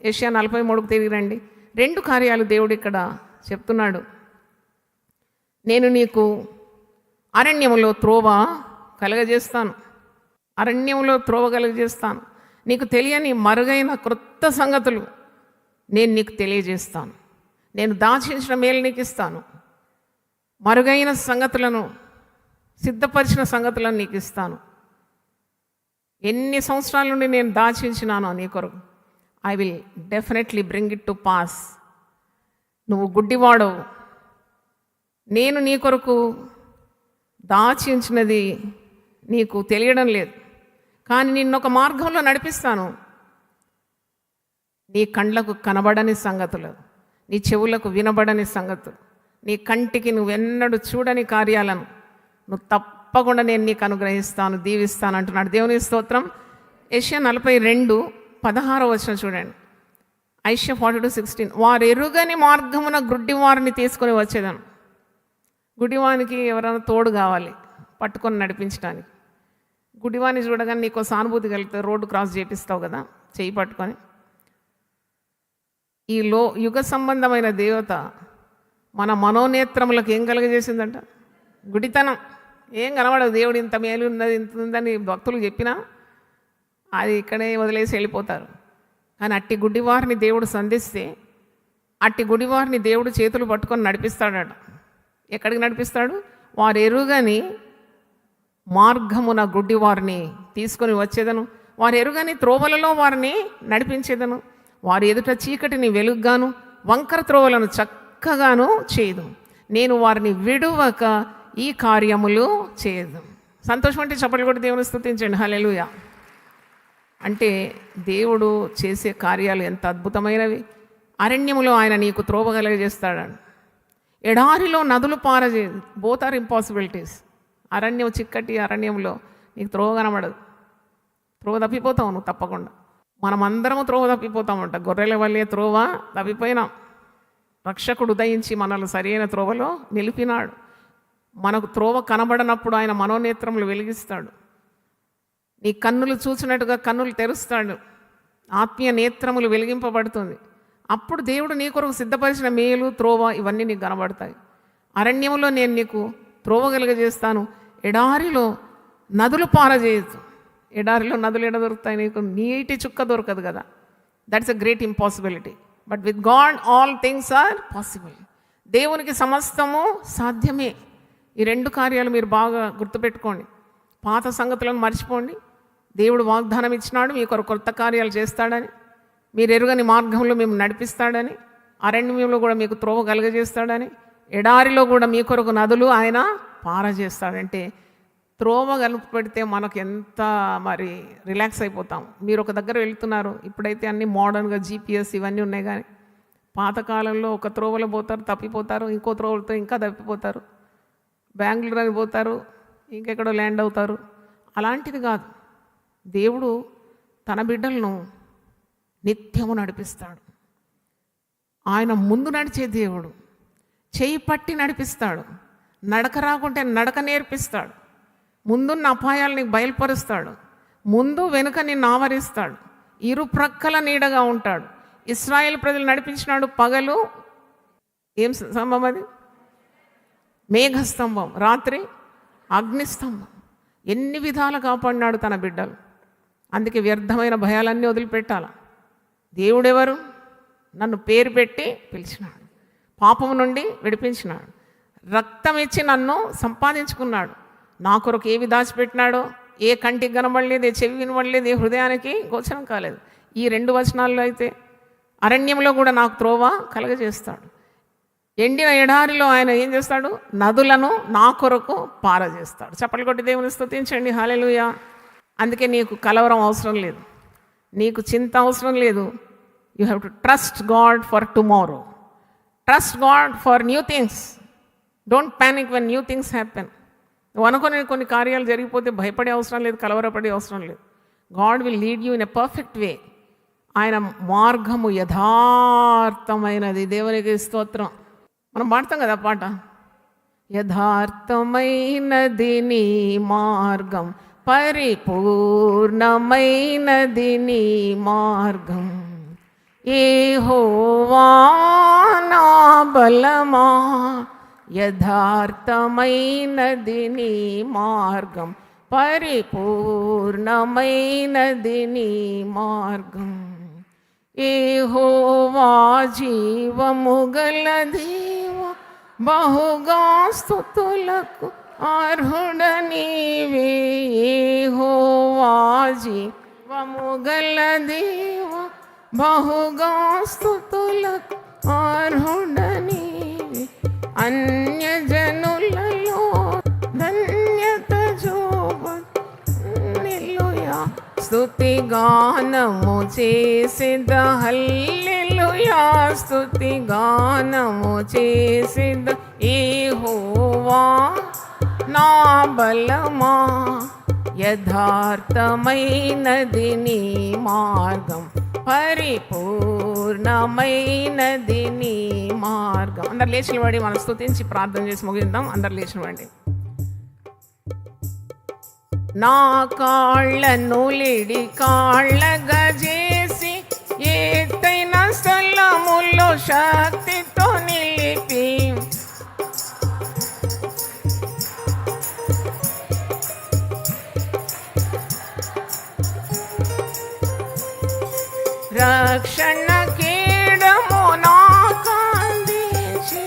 యెషయా 43కు తిరిగి రండి. 2 కార్యాలు దేవుడు ఇక్కడ చెప్తున్నాడు. నేను నీకు అరణ్యములో త్రోవ కలగజేస్తాను, అరణ్యములో త్రోవ కలగజేస్తాను. నీకు తెలియని మరుగైన క్రొత్త సంగతులు నేను నీకు తెలియజేస్తాను. నేను దాచించిన మేలు నీకు ఇస్తాను, మరుగైన సంగతులను, సిద్ధపరిచిన సంగతులను నీకు ఇస్తాను. ఎన్ని సంవత్సరాల నుండి నేను దాచించినానో నీ కొరకు, I will definitely bring it to pass. నువ్వు గుడ్డివాడవు, నేను నీ కొరకు దాచించినది నీకు తెలియడం లేదు, కానీ నిన్నొక మార్గంలో నడిపిస్తాను. నీ కండ్లకు కనబడని సంగతులు, నీ చెవులకు వినబడని సంగతులు, నీ కంటికి నువ్వెన్నడూ చూడని కార్యాలను నువ్వు తప్పకుండా నేను నీకు అనుగ్రహిస్తాను, దీవిస్తాను అంటున్నాడు. దేవుని స్తోత్రం. యెషయా 42, 16 చూడండి. ఐషియా 42:16. వారు ఎరుగని మార్గమున గుడ్డి వారిని తీసుకొని వచ్చేదాను. గుడివానికి ఎవరైనా తోడు కావాలి పట్టుకొని నడిపించడానికి. గుడివాని చూడగానే నీకు సానుభూతి కలుగుతుంది, రోడ్డు క్రాస్ చేపిస్తావు కదా చెయ్యి పట్టుకొని. ఈ యుగ సంబంధమైన దేవత మన మనోనేత్రములకు ఏం కలుగజేసిందంట? గుడితనం. ఏం కనబడదు, దేవుడు ఇంత మేలు ఉన్నది, ఇంత ఉందని భక్తులు చెప్పినా అది ఇక్కడే వదిలేసి వెళ్ళిపోతారు. కానీ అట్టి గుడ్డివారిని దేవుడు సంధిస్తే, అట్టి గుడివారిని దేవుడు చేతులు పట్టుకొని నడిపిస్తాడట. ఎక్కడికి నడిపిస్తాడు? వారు ఎరుగని మార్గమున గుడ్డివారిని తీసుకొని వచ్చేదను, వారు ఎరుగని త్రోవలలో వారిని నడిపించేదను, వారి ఎదుట చీకటిని వెలుగ్గాను వంకర త్రోవలను చక్కగాను చేయదు, నేను వారిని విడువక ఈ కార్యములు చేయదు. సంతోషం అంటే చప్పట్లు కొట్టి దేవుని స్తుతించండి. హల్లెలూయా. అంటే దేవుడు చేసే కార్యాలు ఎంత అద్భుతమైనవి. అరణ్యములో ఆయన నీకు త్రోవ కలుగజేస్తాడు. ఎడారిలో నదులు పారజే, బోత్ ఆర్ ఇంపాసిబిలిటీస్. అరణ్యం, చిక్కటి అరణ్యంలో నీకు త్రోవ కనబడదు, త్రోవ తప్పిపోతావు నువ్వు తప్పకుండా. మనమందరము త్రోవ తప్పిపోతామంట. గొర్రెల వల్లే త్రోవ తప్పిపోయినాం. రక్షకుడు ఉదయించి మనల్ని సరైన త్రోవలో నిలిపినాడు. మనకు త్రోవ కనబడనప్పుడు ఆయన మనోనేత్రములు వెలిగిస్తాడు. నీ కన్నులు చూసినట్టుగా కన్నులు తెరుస్తాడు, ఆత్మీయ నేత్రములు వెలిగింపబడుతుంది. అప్పుడు దేవుడు నీ కొరకు సిద్ధపరిచిన మేలు, త్రోవ ఇవన్నీ నీకు కనబడతాయి. అరణ్యంలో నేను నీకు త్రోవ కలుగజేస్తాను, ఎడారిలో నదులు పారజేయచ్చు. ఎడారిలో నదులు ఎడ దొరుకుతాయి? నీకు నీటి చుక్క దొరకదు కదా. That's a great impossibility. But with God all things are possible. దేవునికి సమస్తము సాధ్యమే. ఈ 2 కార్యాలు మీరు బాగా గుర్తుపెట్టుకోండి. పాత సంగతులను మర్చిపోండి. దేవుడు వాగ్దానం ఇచ్చినాడు, మీ కొరకు కొత్త కార్యాలు చేస్తాడని, మీరు ఎరుగని మార్గంలో మేము నడిపిస్తాడని, అరణ్యంలో కూడా మీకు త్రోవ కలుగజేస్తాడని, ఎడారిలో కూడా మీ కొరకు నదులు ఆయన పారజేస్తాడంటే త్రోవ కలుపెడితే మనకు ఎంత మరి రిలాక్స్ అయిపోతాం. మీరు ఒక దగ్గర వెళ్తున్నారు, ఇప్పుడైతే అన్ని మోడర్న్గా జీపీఎస్ ఇవన్నీ ఉన్నాయి. కానీ పాతకాలంలో ఒక త్రోవలో పోతారు, తప్పిపోతారు, ఇంకో త్రోవలతో ఇంకా తప్పిపోతారు, బెంగళూరు అని పోతారు, ఇంకెక్కడో ల్యాండ్ అవుతారు. అలాంటిది కాదు. దేవుడు తన బిడ్డలను నిత్యము నడిపిస్తాడు. ఆయన ముందు నడిచే దేవుడు. చేయి పట్టి నడిపిస్తాడు. నడక రాకుంటే నడక నేర్పిస్తాడు. ముందున్న అపాయాలు నీకు బయలుపరుస్తాడు. ముందు వెనుక నిన్ను ఆవరిస్తాడు. ఇరు ప్రక్కల నీడగా ఉంటాడు. ఇశ్రాయేల్ ప్రజలు నడిపించినాడు. పగలు ఏం స్తంభం అది? మేఘస్తంభం. రాత్రి అగ్నిస్తంభం. ఎన్ని విధాలు కాపాడినాడు తన బిడ్డలు. అందుకే వ్యర్థమైన భయాలన్నీ వదిలిపెట్టాల. దేవుడెవరు? నన్ను పేరు పెట్టి పిలిచినాడు. పాపము నుండి విడిపించినాడు. రక్తం ఇచ్చి నన్ను సంపాదించుకున్నాడు. నా కొరకు ఏవి దాచిపెట్టినాడో ఏ కంటికి కనబడలేదు, ఏ చెవి వినబడలేదు, ఏ హృదయానికి గోచరం కాలేదు. ఈ 2 వచనాల్లో అయితే అరణ్యంలో కూడా నాకు త్రోవ కలగజేస్తాడు. ఎండిన ఎడారిలో ఆయన ఏం చేస్తాడు? నదులను నా కొరకు పారజేస్తాడు. చప్పట్లు కొట్టి దేవుని స్తుతించండి. హల్లెలూయా. అందుకే నీకు కలవరం అవసరం లేదు, నీకు చింత అవసరం లేదు. You have to trust God for tomorrow. Trust God for new things. Don't panic when new things happen. నువ్వు అనుకునే కొన్ని కార్యాలు జరిగిపోతే భయపడే అవసరం లేదు, కలవరపడే అవసరం లేదు. God will lead you in a perfect వే. ఆయన మార్గము యథార్థమైనది. దేవునికి స్తోత్రం. మనం పాడతాం కదా పాట, యథార్థమైనది నీ మార్గం, పరిపూర్ణమైనది నీ మార్గం. యెహోవా నా బలమా, యథార్థమైనది నీ మార్గం, పరిపూర్ణమైనది నీ మార్గం. యెహోవా జీవము గల దేవ, బహుగా స్తుతులకు అర్హుడ నీవే. యెహోవా జీవము గల దేవ, బహుగా స్తుతులకు అర్హుడ నీవే. అన్యజనులలో ధన్యత చూపల్లెలూయా. స్తుతి గానము చేసిద హల్లెలూయా. స్తుతి గానము చేసిద యెహోవా నా బలమా, యథార్థమైనది నీ మార్గం, పరిపూర్ణమైనది నీ మార్గం. అందరు లేచిన వాడి మనం స్తుతించి ప్రార్థన చేసి ముగిద్దాం. అందరు లేచిన వాడి. నా కాళ్ళను లేడి కాళ్ళగా చేసి, ఎత్తైన స్థలములో శక్తితో నిలిపి, రక్షణ కీడము నాకందించి,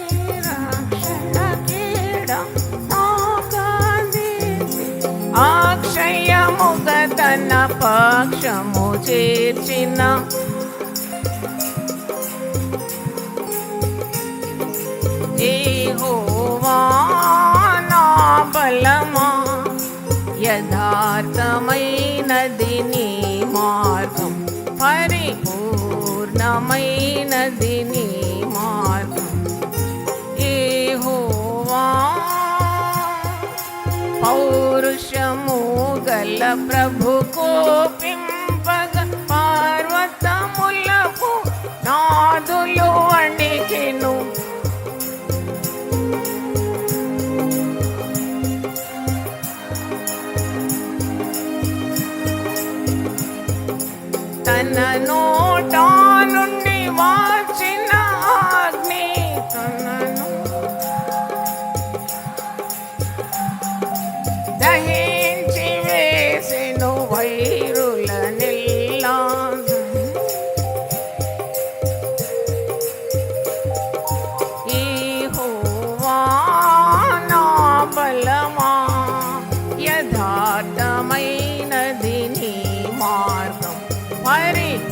రక్షణ కీడము నాకందించి, అక్షయముగా తన పక్షము చేర్చిన యెహోవా నా బలమా, యథార్థమైనది నీ మార్గం, పరిపూర్ణమైనది నీ మార్గం. యెహోవా పౌరుషము గల ప్రభు కోపింపగ, పర్వతములకు నాదులు వణికెను. తన నోట నుండి వచ్చిన అగ్ని తనను దహించి వేసెను వైరులనెల్లా. యెహోవా నా బలమా, యథార్థమైనది నీ మార్గం, పరిపూర్ణమైనది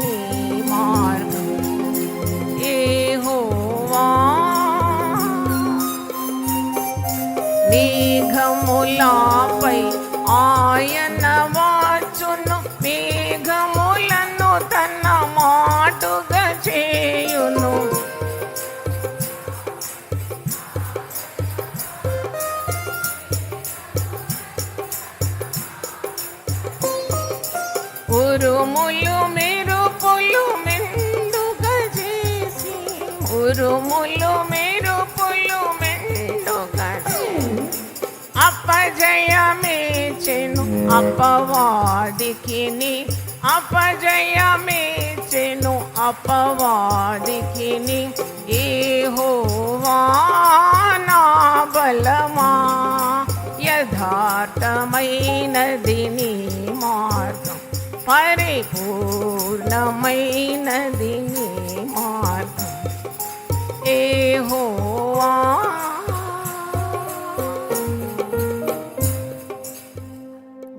నీ మార్గం. యెహోవా మేఘములపై ఆయన వచ్చును, మేఘములను తన మాటుగా చేయును. ఉరుములు మెరుపు ఉరుములు మెరుపులు మెండుగా అపజయమేచెను అపవాదికిని, అపజయమేచెను అపవాదికిని. యెహోవా నా బలమా, యథార్థమైనది నీ మార్గం, పరిపూర్ణమైనది నీ మార్గం. యెహోవా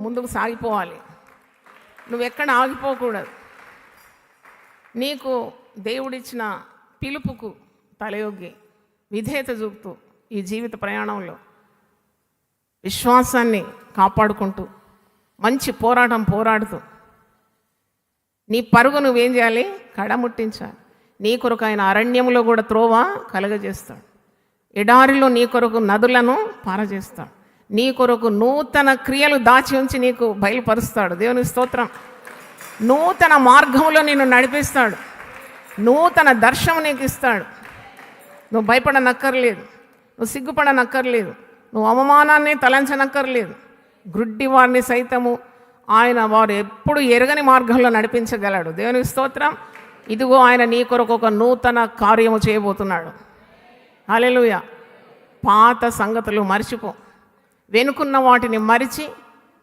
ముందుకు సాగిపోవాలి. నువ్వెక్కడ ఆగిపోకూడదు. నీకు దేవుడిచ్చిన పిలుపుకు తలయొగ్గి విధేయత చూపుతూ ఈ జీవిత ప్రయాణంలో విశ్వాసాన్ని కాపాడుకుంటూ మంచి పోరాటం పోరాడుతూ నీ పరుగు నువ్వేం చేయాలి? కడముట్టించాలి. నీ కొరకు ఆయన అరణ్యంలో కూడా త్రోవ కలగజేస్తాడు, ఎడారిలో నీ కొరకు నదులను పారజేస్తాడు, నీ కొరకు నూతన క్రియలు దాచి ఉంచి నీకు బయలుపరుస్తాడు. దేవునికి స్తోత్రం. నూతన మార్గంలో నిన్ను నడిపిస్తాడు, నూతన దర్శనం నీకు ఇస్తాడు. నువ్వు భయపడనక్కర్లేదు, నువ్వు సిగ్గుపడనక్కర్లేదు, నువ్వు అవమానాన్ని తలంచనక్కర్లేదు. గ్రుడ్డి వారిని సైతము ఆయన వారు ఎప్పుడు ఎరగని మార్గంలో నడిపించగలడు. దేవునికి స్తోత్రం. ఇదిగో ఆయన నీ కొరకు ఒక నూతన కార్యము చేయబోతున్నాడు. హల్లెలూయా. పాత సంగతులు మర్చిపో, వెనుకున్న వాటిని మరిచి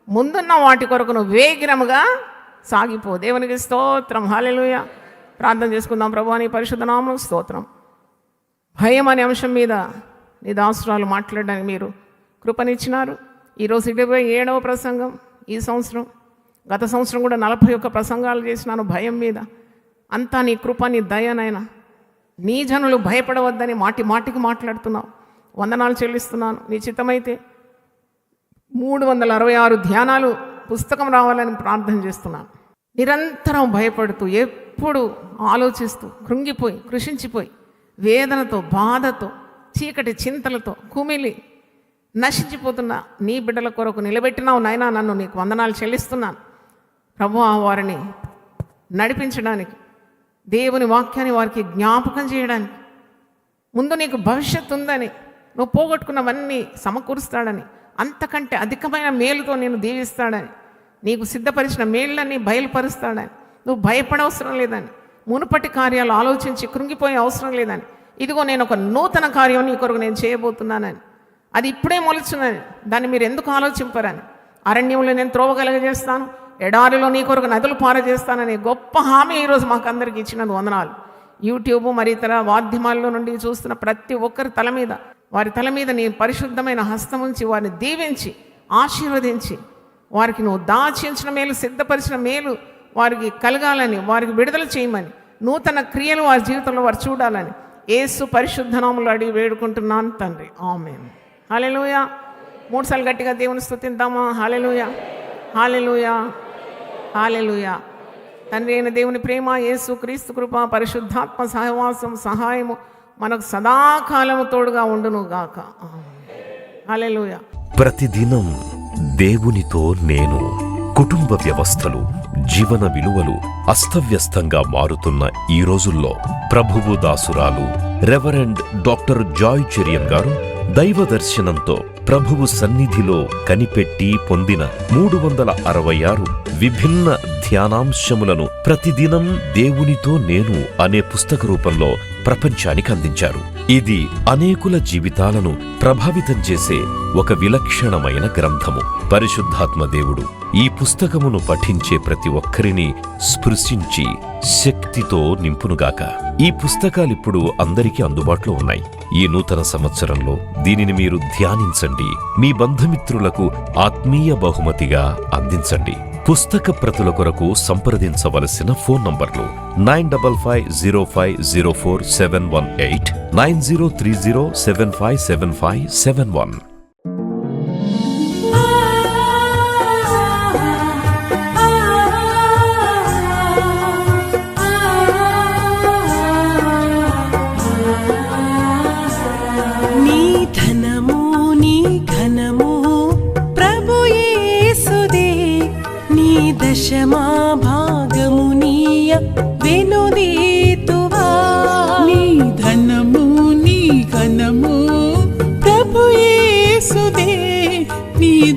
ముందున్న వాటి కొరకు నువ్వు వేగిరముగా సాగిపో. దేవునికి స్తోత్రం. హల్లెలూయా. ప్రార్థన చేసుకుందాం. ప్రభువా నీ పరిశుద్ధ నామమునకు స్తోత్రం. భయం అనే అంశం మీద నీ దాసురాలు మాట్లాడడానికి మీరు కృపనిచ్చినారు. ఈరోజు 27వ ప్రసంగం ఈ సంవత్సరం. గత సంవత్సరం కూడా 41 ప్రసంగాలు చేసినాను భయం మీద. అంతా నీ కృప, నీ దయనైనా. నీ జనులు భయపడవద్దని మాటి మాటికి మాట్లాడుతున్నావు. వందనాలు చెల్లిస్తున్నాను. నీ చిత్తమైతే 366 ధ్యానాలు పుస్తకం రావాలని ప్రార్థన చేస్తున్నాను. నిరంతరం భయపడుతూ, ఎప్పుడు ఆలోచిస్తూ, కృంగిపోయి, కృషించిపోయి, వేదనతో, బాధతో, చీకటి చింతలతో కుమిలి నశించిపోతున్న నీ బిడ్డల కొరకు నిలబెట్టినావు నాయనా. నన్ను నీకు వందనాలు చెల్లిస్తున్నాను. ప్రభువా వారిని నడిపించడానికి, దేవుని వాక్యాన్ని వారికి జ్ఞాపకం చేయడానికి, ముందు నీకు భవిష్యత్తు ఉందని, నువ్వు పోగొట్టుకున్నవన్నీ సమకూరుస్తాడని, అంతకంటే అధికమైన మేలుతో నేను దీవిస్తాడని, నీకు సిద్ధపరిచిన మేళ్ళన్నీ బయలుపరుస్తాడని, నువ్వు భయపడవసరం లేదని, మునుపటి కార్యాలు ఆలోచించి కృంగిపోయే అవసరం లేదని, ఇదిగో నేను ఒక నూతన కార్యం నీ కొరకు నేను చేయబోతున్నానని, అది ఇప్పుడే మొలుచున్నది, దాన్ని మీరు ఎందుకు ఆలోచింపరని, అరణ్యంలో నేను త్రోవ కలగజేస్తాను, ఎడారిలో నీ కొరకు నదులు పారజేస్తానని గొప్ప హామీ ఈరోజు మాకు అందరికి ఇచ్చినందుకు వందనాలు. యూట్యూబ్ మరి ఇతర మాధ్యమాల్లో నుండి చూస్తున్న ప్రతి ఒక్కరి తల మీద, వారి తల మీద నీ పరిశుద్ధమైన హస్తం ఉంచి వారిని దీవించి ఆశీర్వదించి, వారికి నువ్వు దాచించిన మేలు, సిద్ధపరిచిన మేలు వారికి కలగాలని, వారికి విడుదల చేయమని, నూతన క్రియలు వారి జీవితంలో వారు చూడాలని యేసు పరిశుద్ధ నామములో అడిగి వేడుకుంటున్నాను తండ్రి. ఆమేన్. హల్లెలూయా. 3 సార్లు గట్టిగా దేవుని స్తుతిద్దామా? హల్లెలూయా, హల్లెలూయా, హల్లెలూయా. తండ్రి అయిన దేవుని ప్రేమ, యేసు క్రీస్తు కృప, పరిశుద్ధాత్మ సహవాసం, సహాయము మనకు సదాకాలము తోడుగా ఉండును గాక. హల్లెలూయా. ప్రతిదినం దేవునితో నేను. కుటుంబ వ్యవస్థలు, జీవన విలువలు అస్తవ్యస్తంగా మారుతున్న ఈ రోజుల్లో ప్రభువు దాసురాలు రెవరెండ్ డాక్టర్ జాయ్ చెరియన్ గారు దైవ దర్శనంతో ప్రభువు సన్నిధిలో కనిపెట్టి పొందిన 366 విభిన్న ధ్యానాంశములను ప్రతిదినం దేవునితో నేను అనే పుస్తక రూపంలో ప్రపంచానికి అందించారు. ఇది అనేకుల జీవితాలను ప్రభావితం చేసే ఒక విలక్షణమైన గ్రంథము. పరిశుద్ధాత్మ దేవుడు ఈ పుస్తకమును పఠించే ప్రతి ఒక్కరిని స్పృశించి శక్తితో నింపునుగాక. ఈ పుస్తకాలిప్పుడు అందరికీ అందుబాటులో ఉన్నాయి. ఈ నూతన సంవత్సరంలో దీనిని మీరు ధ్యానించండి, మీ బంధుమిత్రులకు ఆత్మీయ బహుమతిగా అందించండి. పుస్తక ప్రతుల కొరకు సంప్రదించవలసిన ఫోన్ నంబర్లు 9505047718, 9030757571. దశమా భాగమునీయ వెనుదీతువా నీ ధనము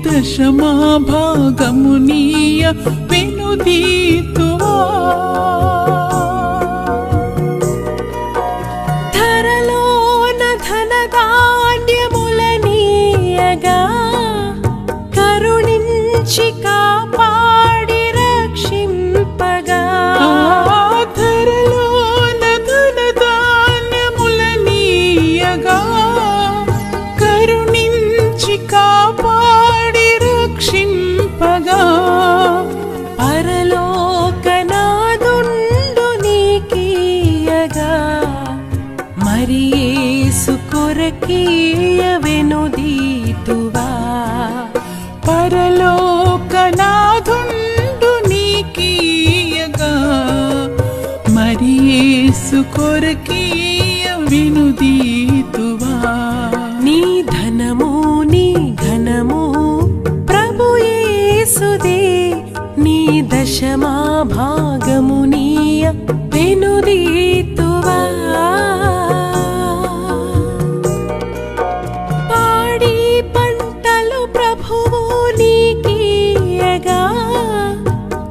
దశమా భాగమునీయ వెనుదీతువా ధరలోన ధనధాన్యములనీయగా కరుణించి కాపాడి రక్షింపగా ధరలోన ధనధాన్యములనీయగా కరుణించి కాపాడి రక్షింపగా పరలోకనాదుండు నీకీయగా మరి యేసు కొరకీయ వెనుదీతువా పరలోకనాథుండు నీకీయగా మరి యేసు కొరకీయ వినుదీతువా నీ ధనము నీ ఘనము ప్రభు యేసుదే నీ దశమా భాగము నీయ వెనుదీతువా పాడి పంటలు ప్రభువు నీకీయగా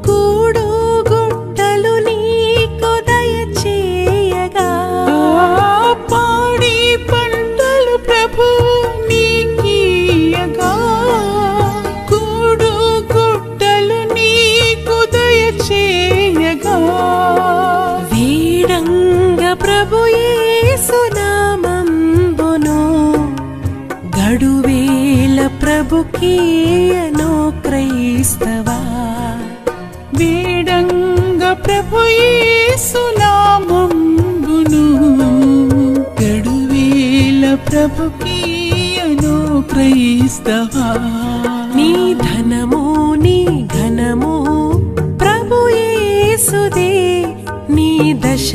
కూడు గుట్టలు నీకు దయచేయగా పాడి పంటలు ప్రభు నీకీయగా కూడు గుట్టలు నీకు దయచేయగా వీడంగ ప్రభు యేసు నామంబును గడువేల ప్రభుకీయను క్రైస్తవా వేడంగ ప్రభు యేసు నామంబును గడువేల ప్రభుకీయను క్రైస్తవా నీ ధనము నీ ఘనము ప్రభు యేసుదే నీ దశ